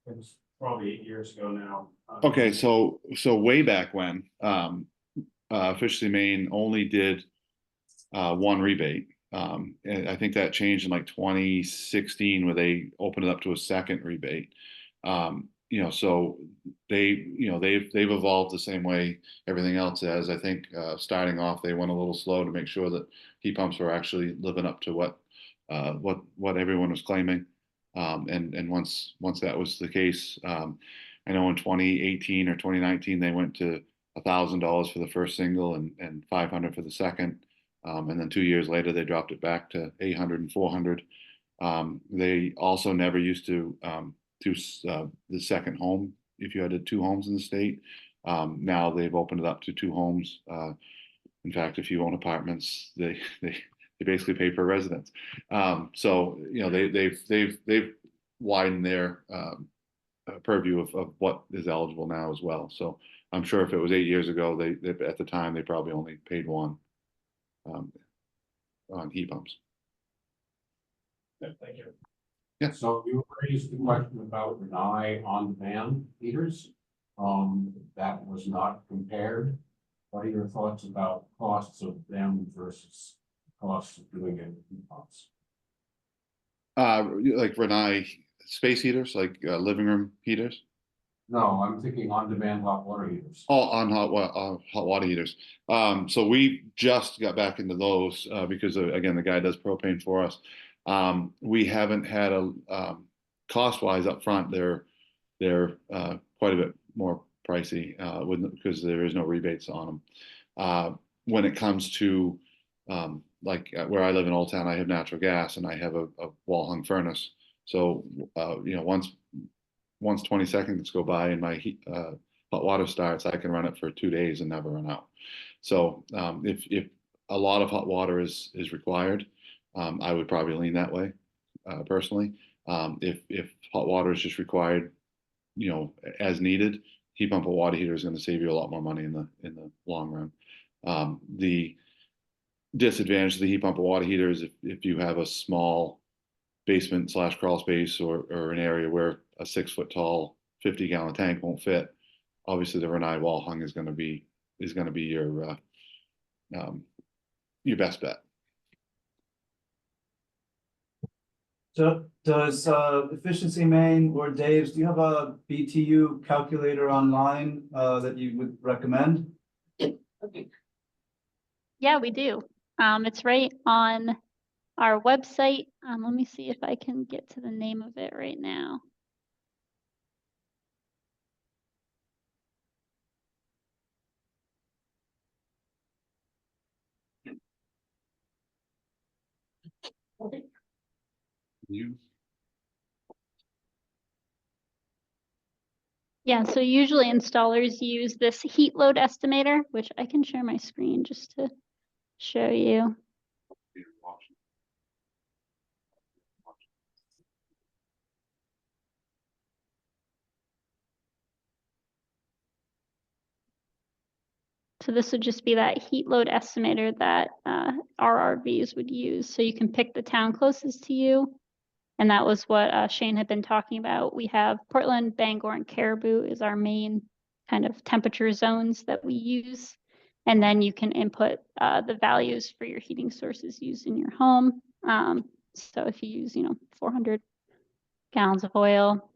was probably 8 years ago now. Okay, so way back when, Efficiency Maine only did one rebate. And I think that changed in like 2016 where they opened it up to a second rebate. So they've evolved the same way everything else has. I think starting off they went a little slow to make sure that heat pumps were actually living up to what everyone was claiming. And once that was the case, I know in 2018 or 2019 they went to $1,000 for the first single and $500 for the second. And then 2 years later, they dropped it back to $800 and $400. They also never used to do the second home if you had 2 homes in the state. Now they've opened it up to 2 homes. In fact, if you own apartments, they basically pay per residence. So they've widened their purview of what is eligible now as well. So I'm sure if it was 8 years ago, they at the time they probably only paid one. On heat pumps. Yeah, thank you. Yeah. So you raised the question about Renai on-demand heaters. That was not compared. What are your thoughts about costs of them versus costs of doing it with heat pumps? Like Renai space heaters, like living room heaters. No, I'm thinking on-demand hot water heaters. Oh, on hot water heaters. So we just got back into those because again, the guy does propane for us. We haven't had a cost-wise up front. They're quite a bit more pricey because there is no rebates on them. When it comes to like where I live in Old Town, I have natural gas and I have a wall-hung furnace. So once 20 seconds go by and my hot water starts, I can run it for 2 days and never run out. So if a lot of hot water is required, I would probably lean that way personally. If hot water is just required, as needed, heat pump a water heater is going to save you a lot more money in the long run. The disadvantage of the heat pump a water heater is if you have a small basement / crawl space or an area where a 6 foot tall 50-gallon tank won't fit, obviously the Renai wall hung is going to be your best bet. So does Efficiency Maine or Dave's, do you have a BTU calculator online that you would recommend? Yeah, we do. It's right on our website. Let me see if I can get to the name of it right now. Yeah, so usually installers use this heat load estimator, which I can share my screen just to show you. So this would just be that heat load estimator that RRVs would use. So you can pick the town closest to you. And that was what Shane had been talking about. We have Portland, Bangor, and Caribou is our main kind of temperature zones that we use. And then you can input the values for your heating sources used in your home. So if you use, 400 gallons of oil,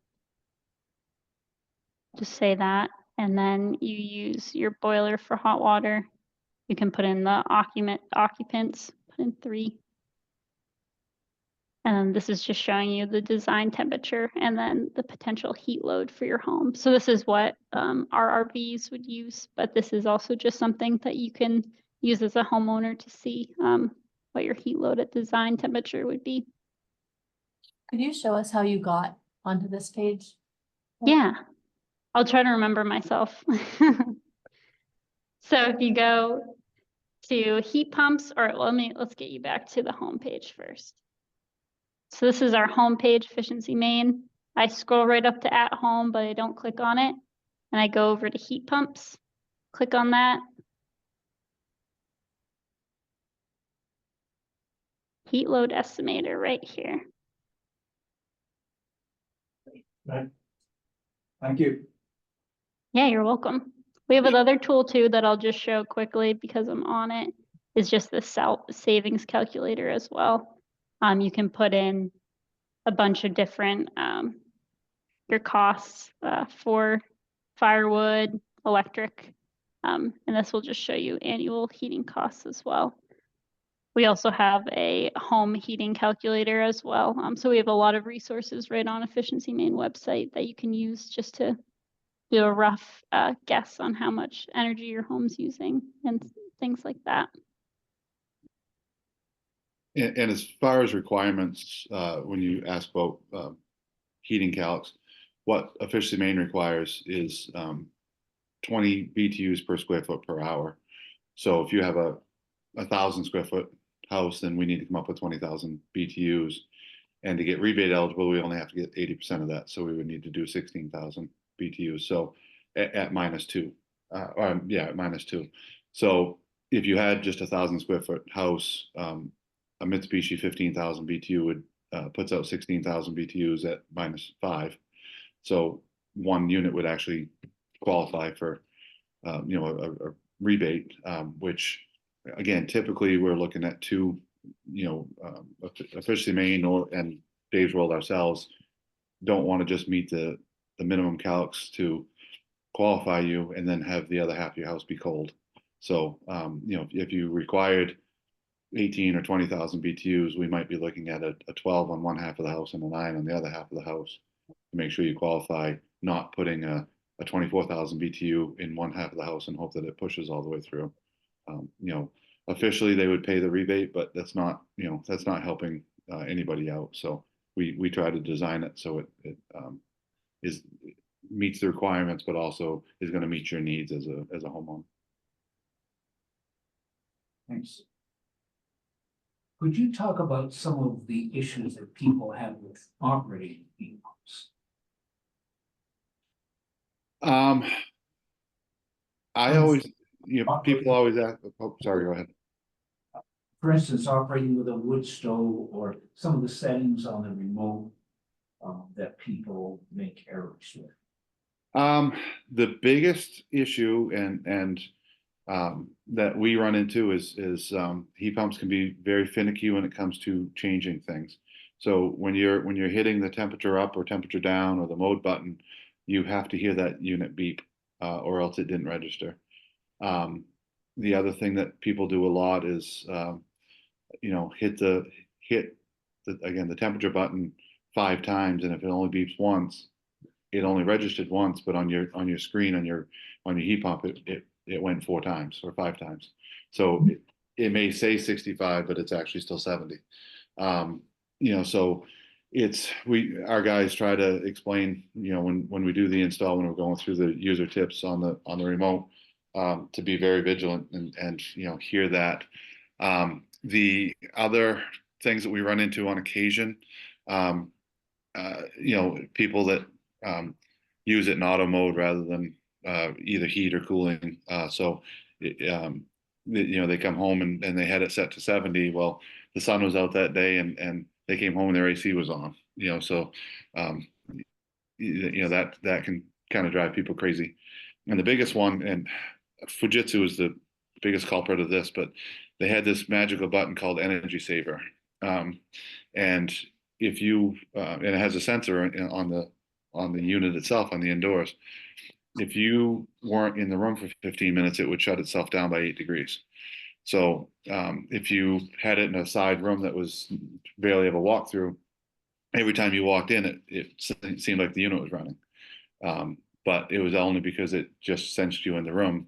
just say that. And then you use your boiler for hot water. You can put in the occupants, put in 3. And then this is just showing you the design temperature and then the potential heat load for your home. So this is what our RVs would use, but this is also just something that you can use as a homeowner to see what your heat load at design temperature would be. Could you show us how you got onto this page? Yeah, I'll try to remember myself. So if you go to heat pumps, or let's get you back to the home page first. So this is our home page, Efficiency Maine. I scroll right up to at home, but I don't click on it. And I go over to heat pumps, click on that. Heat load estimator right here. Thank you. Yeah, you're welcome. We have another tool too that I'll just show quickly because I'm on it. Is just the savings calculator as well. You can put in a bunch of different your costs for firewood, electric, and this will just show you annual heating costs as well. We also have a home heating calculator as well. So we have a lot of resources right on Efficiency Maine website that you can use just to do a rough guess on how much energy your home's using and things like that. And as far as requirements, when you ask about heating calcs, what Efficiency Maine requires is 20 BTUs per square foot per hour. So if you have a 1,000 square foot house, then we need to come up with 20,000 BTUs. And to get rebate eligible, we only have to get 80% of that. So we would need to do 16,000 BTUs. So at -2, at -2. So if you had just a 1,000 square foot house, a Mitsubishi 15,000 BTU would puts out 16,000 BTUs at -5. So one unit would actually qualify for a rebate, which again, typically we're looking at 2, Efficiency Maine and Dave's World ourselves don't want to just meet the minimum calcs to qualify you and then have the other half of your house be cold. So if you required 18 or 20,000 BTUs, we might be looking at a 12 on one half of the house and a 9 on the other half of the house to make sure you qualify, not putting a 24,000 BTU in one half of the house and hope that it pushes all the way through. Officially they would pay the rebate, but that's not helping anybody out. So we try to design it so it meets the requirements, but also is going to meet your needs as a homeowner. Thanks. Could you talk about some of the issues that people have with operating heat pumps? People always ask, oh, sorry, go ahead. For instance, operating with a wood stove or some of the settings on the remote that people make errors with. The biggest issue and that we run into is heat pumps can be very finicky when it comes to changing things. So when you're hitting the temperature up or temperature down or the mode button, you have to hear that unit beep or else it didn't register. The other thing that people do a lot is hit the temperature button 5 times, and if it only beeps once, it only registered once, but on your screen on your heat pump it went 4 times or 5 times. So it may say 65, but it's actually still 70. So our guys try to explain, when we do the install, when we're going through the user tips on the remote, to be very vigilant and hear that. The other things that we run into on occasion, people that use it in auto mode rather than either heat or cooling. They come home and they had it set to 70. Well, the sun was out that day and they came home and their AC was on. That can kind of drive people crazy. And the biggest one, and Fujitsu is the biggest culprit of this, but they had this magical button called Energy Saver, and if you and it has a sensor on the unit itself on the indoors. If you weren't in the room for 15 minutes, it would shut itself down by 8 degrees. So if you had it in a side room that was barely ever walked through, every time you walked in, it seemed like the unit was running. But it was only because it just sensed you in the room.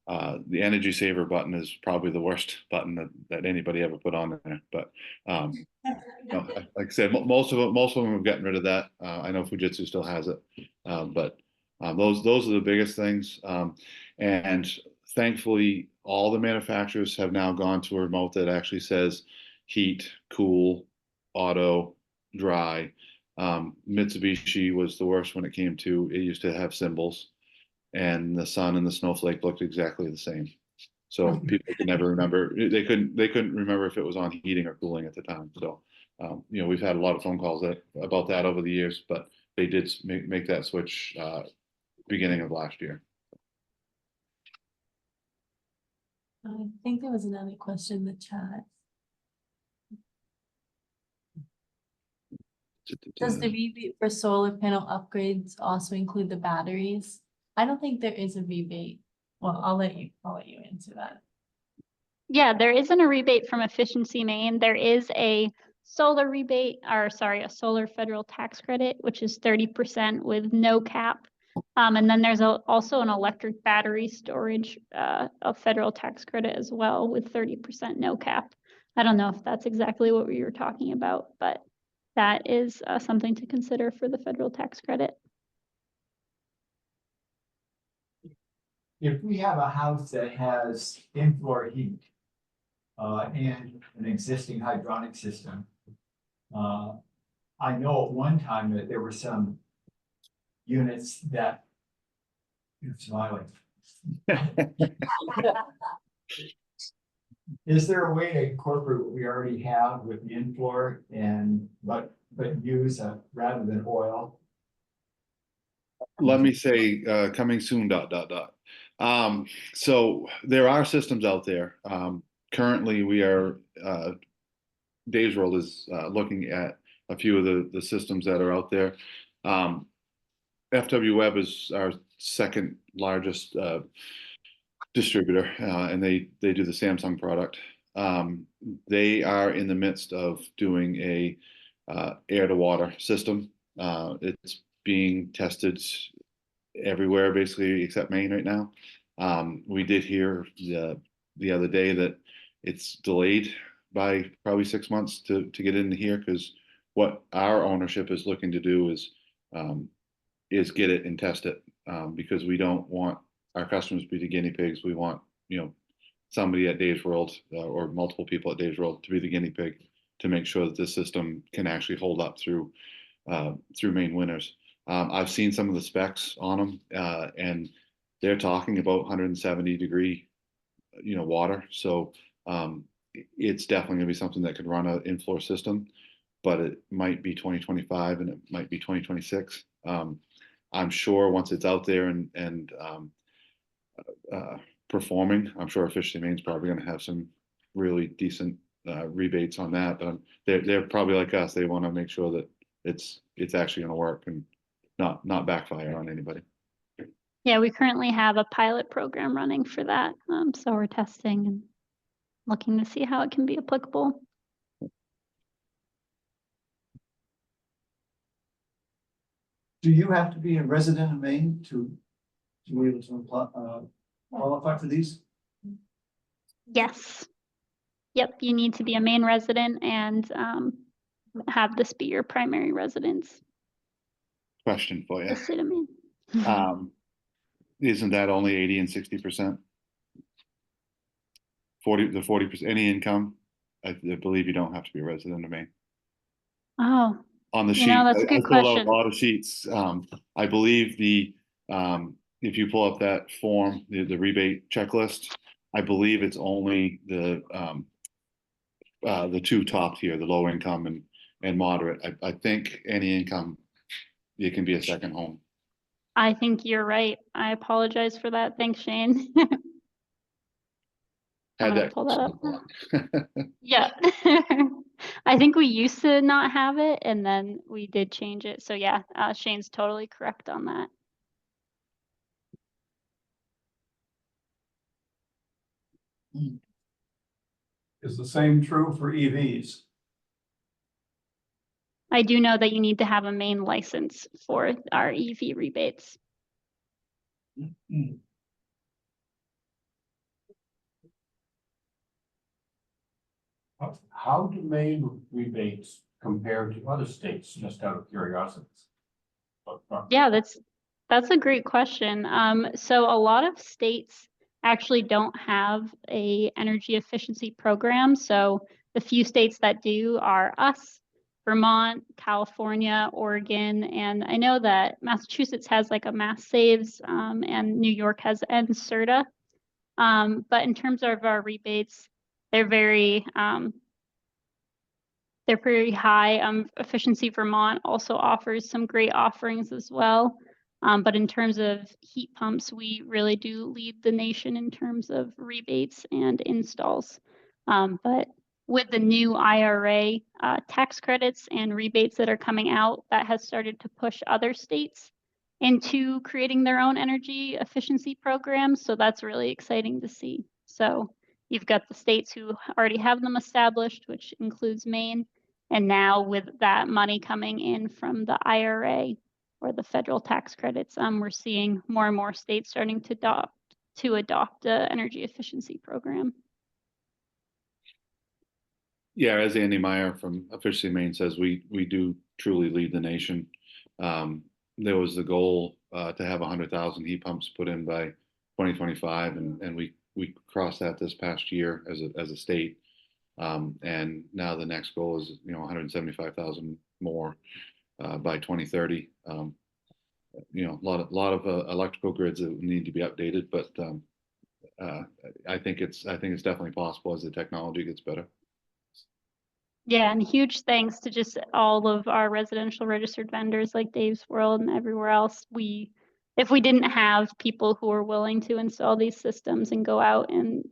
The energy saver button is probably the worst button that anybody ever put on there. But no, like I said, most of them have gotten rid of that. I know Fujitsu still has it, but those are the biggest things. And thankfully, all the manufacturers have now gone to a remote that actually says heat, cool, auto, dry. Mitsubishi was the worst when it came to it used to have symbols, and the sun and the snowflake looked exactly the same. So people could never remember. They couldn't remember if it was on heating or cooling at the time. So we've had a lot of phone calls about that over the years, but they did make that switch beginning of last year. I think there was another question in the chat. Does the rebate for solar panel upgrades also include the batteries? I don't think there is a rebate. Well, I'll let you answer that. Yeah, there isn't a rebate from Efficiency Maine. There is a solar rebate, or sorry, a solar federal tax credit, which is 30% with no cap. And then there's also an electric battery storage, a federal tax credit as well with 30% no cap. I don't know if that's exactly what we were talking about, but that is something to consider for the federal tax credit. If we have a house that has in-floor heat and an existing hydronic system, I know at one time that there were some units that, you're smiling. Is there a way to incorporate what we already have with the in-floor and but use rather than oil? Let me say coming soon, ... So there are systems out there. Currently, we are Dave's World is looking at a few of the systems that are out there. FW Web is our second largest distributor, and they do the Samsung product. They are in the midst of doing a air to water system. It's being tested everywhere, basically, except Maine right now. We did hear the other day that it's delayed by probably 6 months to get into here, because what our ownership is looking to do is get it and test it, because we don't want our customers to be the guinea pigs. We want somebody at Dave's World or multiple people at Dave's World to be the guinea pig to make sure that this system can actually hold up through Maine winters. I've seen some of the specs on them, and they're talking about 170-degree, water. So it's definitely going to be something that could run an in-floor system, but it might be 2025 and it might be 2026. I'm sure once it's out there and performing, I'm sure Efficiency Maine's probably going to have some really decent rebates on that. But they're probably like us. They want to make sure that it's actually going to work and not backfire on anybody. Yeah, we currently have a pilot program running for that. So we're testing and looking to see how it can be applicable. Do you have to be a resident of Maine to be able to qualify for these? Yes. Yep, you need to be a Maine resident and have this be your primary residence. Question for you. The state of Maine. Isn't that only 80 and 60%? 40%, any income? I believe you don't have to be a resident of Maine. Oh, On the sheet, that's a good I filled out question. a lot of sheets. I believe if you pull up that form, the rebate checklist, I believe it's only the two top tier, the low income and moderate. I think any income, it can be a second home. I think you're right. I apologize for that. Thanks, Shane. Had that. Pull that up. Yeah. I think we used to not have it and then we did change it. So yeah, Shane's totally correct on that. Is the same true for EVs? I do know that you need to have a Maine license for our EV rebates. How do Maine rebates compare to other states, just out of curiosity? Yeah, that's a great question. So a lot of states actually don't have a energy efficiency program. So the few states that do are us, Vermont, California, Oregon, and I know that Massachusetts has like a Mass Saves, and New York has NSERDA. But in terms of our rebates, they're very high. Efficiency Vermont also offers some great offerings as well. But in terms of heat pumps, we really do lead the nation in terms of rebates and installs. But with the new IRA tax credits and rebates that are coming out, that has started to push other states into creating their own energy efficiency programs. So that's really exciting to see. So you've got the states who already have them established, which includes Maine. And now with that money coming in from the IRA or the federal tax credits, we're seeing more and more states starting to adopt a energy efficiency program. Yeah, as Andy Meyer from Efficiency Maine says, we do truly lead the nation. There was the goal to have 100,000 heat pumps put in by 2025, and we crossed that this past year as a state. And now the next goal is 175,000 more by 2030. A lot of electrical grids that need to be updated, but I think it's definitely possible as the technology gets better. Yeah, and huge thanks to just all of our residential registered vendors like Dave's World and everywhere else. If we didn't have people who are willing to install these systems and go out and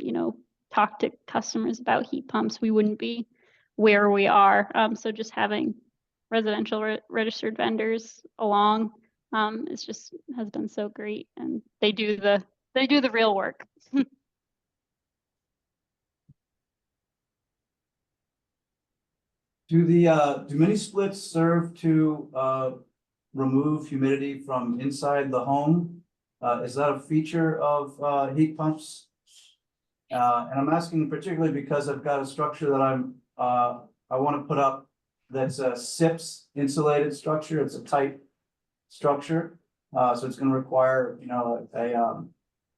talk to customers about heat pumps, we wouldn't be where we are. So just having residential registered vendors along has been so great, and they do the real work. Do mini splits serve to remove humidity from inside the home? Is that a feature of heat pumps? And I'm asking particularly because I've got a structure that I want to put up that's a SIPS insulated structure. It's a tight structure, so it's going to require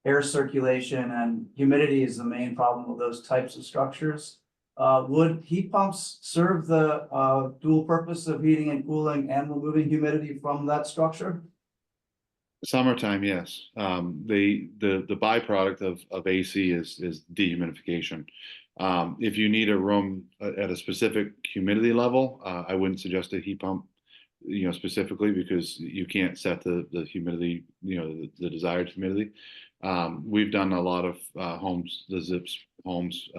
air circulation, and humidity is the main problem with those types of structures. Would heat pumps serve the dual purpose of heating and cooling and removing humidity from that structure? Summertime, yes. The byproduct of AC is dehumidification. If you need a room at a specific humidity level, I wouldn't suggest a heat pump, specifically, because you can't set the humidity, the desired humidity. We've done a lot of homes, the ZIPS homes,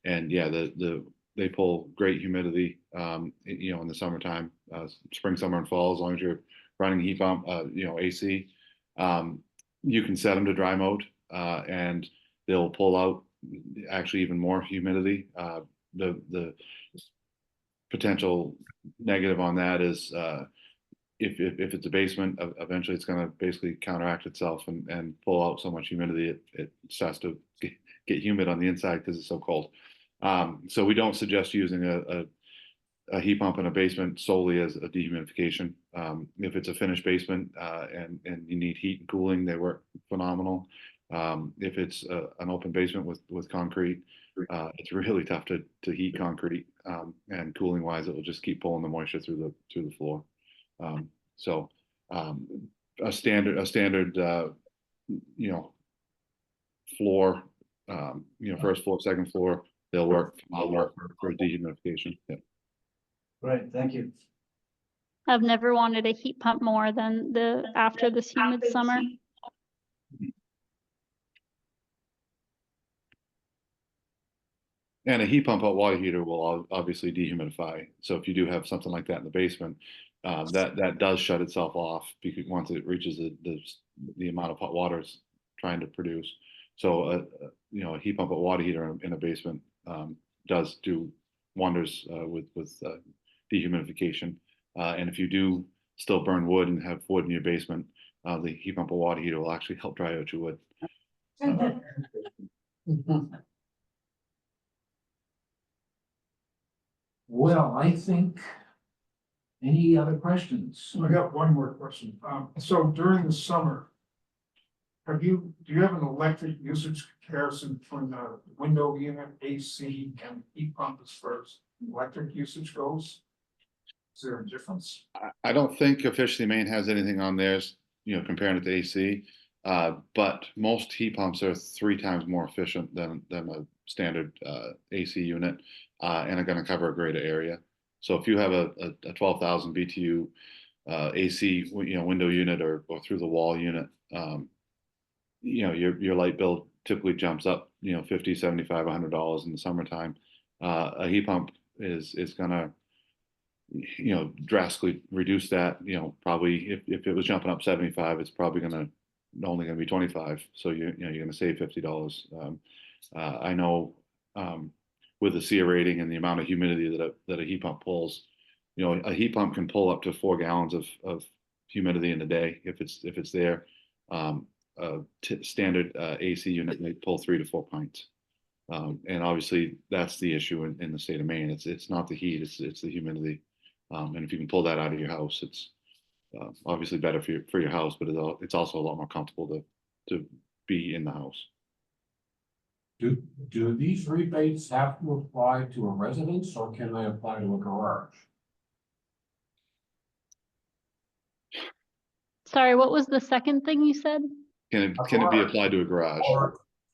and yeah, they pull great humidity, in the summertime, spring, summer, and fall, as long as you're running heat pump, AC. You can set them to dry mode, and they'll pull out actually even more humidity. The potential negative on that is if it's a basement, eventually it's going to basically counteract itself and pull out so much humidity it starts to get humid on the inside because it's so cold. So we don't suggest using a heat pump in a basement solely as a dehumidification. If it's a finished basement and you need heat and cooling, they work phenomenal. If it's an open basement with concrete, it's really tough to heat concrete, and cooling wise, it will just keep pulling the moisture through the floor. So a standard floor, first floor, second floor, they'll work for dehumidification. Yeah. Great, thank you. I've never wanted a heat pump more than after this humid summer. And a heat pump hot water heater will obviously dehumidify. So if you do have something like that in the basement, that does shut itself off because once it reaches the amount of hot water it's trying to produce. So a heat pump hot water heater in a basement does do wonders with dehumidification. And if you do still burn wood and have wood in your basement, the heat pump or water heater will actually help dry out your wood. Well, I think, any other questions? I got one more question. So during the summer, do you have an electric usage comparison between the window unit, AC, and heat pump as far as electric usage goes? Is there a difference? I don't think Efficiency Maine has anything on theirs, comparing it to AC. But most heat pumps are 3 times more efficient than a standard AC unit, and are going to cover a greater area. So if you have a 12,000 BTU AC, window unit or through the wall unit, your light bill typically jumps up, $50, $75, $100 in the summertime. A heat pump is going to, drastically reduce that. Probably if it was jumping up 75, it's probably only going to be 25. So you're going to save $50. I know with the SEER rating and the amount of humidity that a heat pump pulls, a heat pump can pull up to 4 gallons of humidity in a day if it's there. Standard AC unit may pull 3 to 4 pints. And obviously that's the issue in the state of Maine. It's not the heat, it's the humidity. And if you can pull that out of your house, it's obviously better for your house, but it's also a lot more comfortable to be in the house. Do these rebates have to apply to a residence or can they apply to a garage? Sorry, what was the second thing you said? Can it be applied to a garage?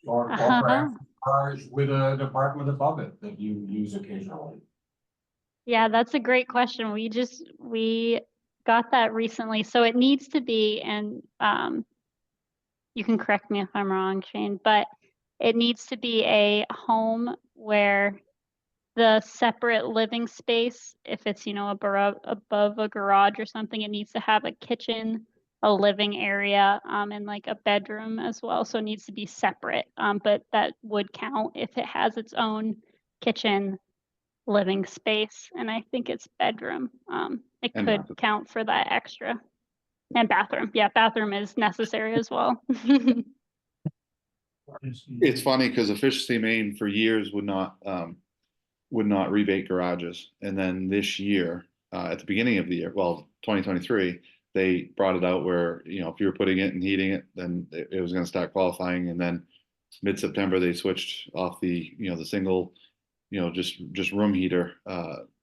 Or perhaps a garage with an apartment above it that you use occasionally? Yeah, that's a great question. We got that recently. So it needs to be, and you can correct me if I'm wrong, Shane, but it needs to be a home where the separate living space, if it's, above a garage or something, it needs to have a kitchen, a living area, and like a bedroom as well. So it needs to be separate. But that would count if it has its own kitchen, living space, and I think it's bedroom. It And could bathroom. count for that extra. And bathroom. Yeah, bathroom is necessary as well. It's funny because Efficiency Maine for years would not rebate garages, and then this year, at the beginning of the year, 2023, they brought it out where if you were putting it and heating it, then it was going to start qualifying, and then mid-September they switched off the the single, just room heater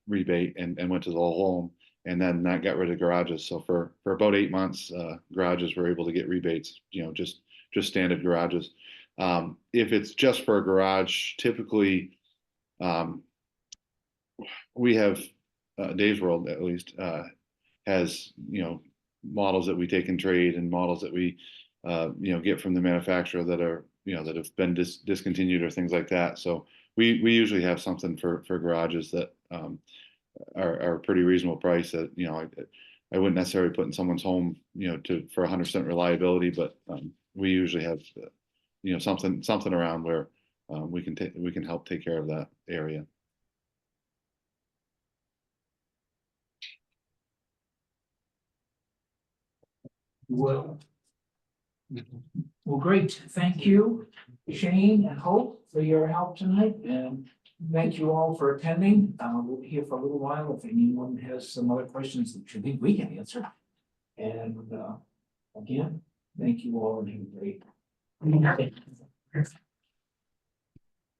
rebate and went to the whole home, and then that got rid of garages. So for about 8 months, garages were able to get rebates, just standard garages. If it's just for a garage, typically, we have Dave's World at least has models that we take in trade and models that we get from the manufacturer that are that have been discontinued or things like that. So we usually have something for garages that are a pretty reasonable price that I wouldn't necessarily put in someone's home for 100% reliability, but we usually have something around where we can help take care of that area. Well, great. Thank you, Shane and Hope, for your help tonight, and thank you all for attending. We'll be here for a little while if anyone has some other questions that you think we can answer. And again, thank you all and have a great.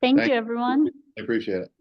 Thank you, everyone. I appreciate it.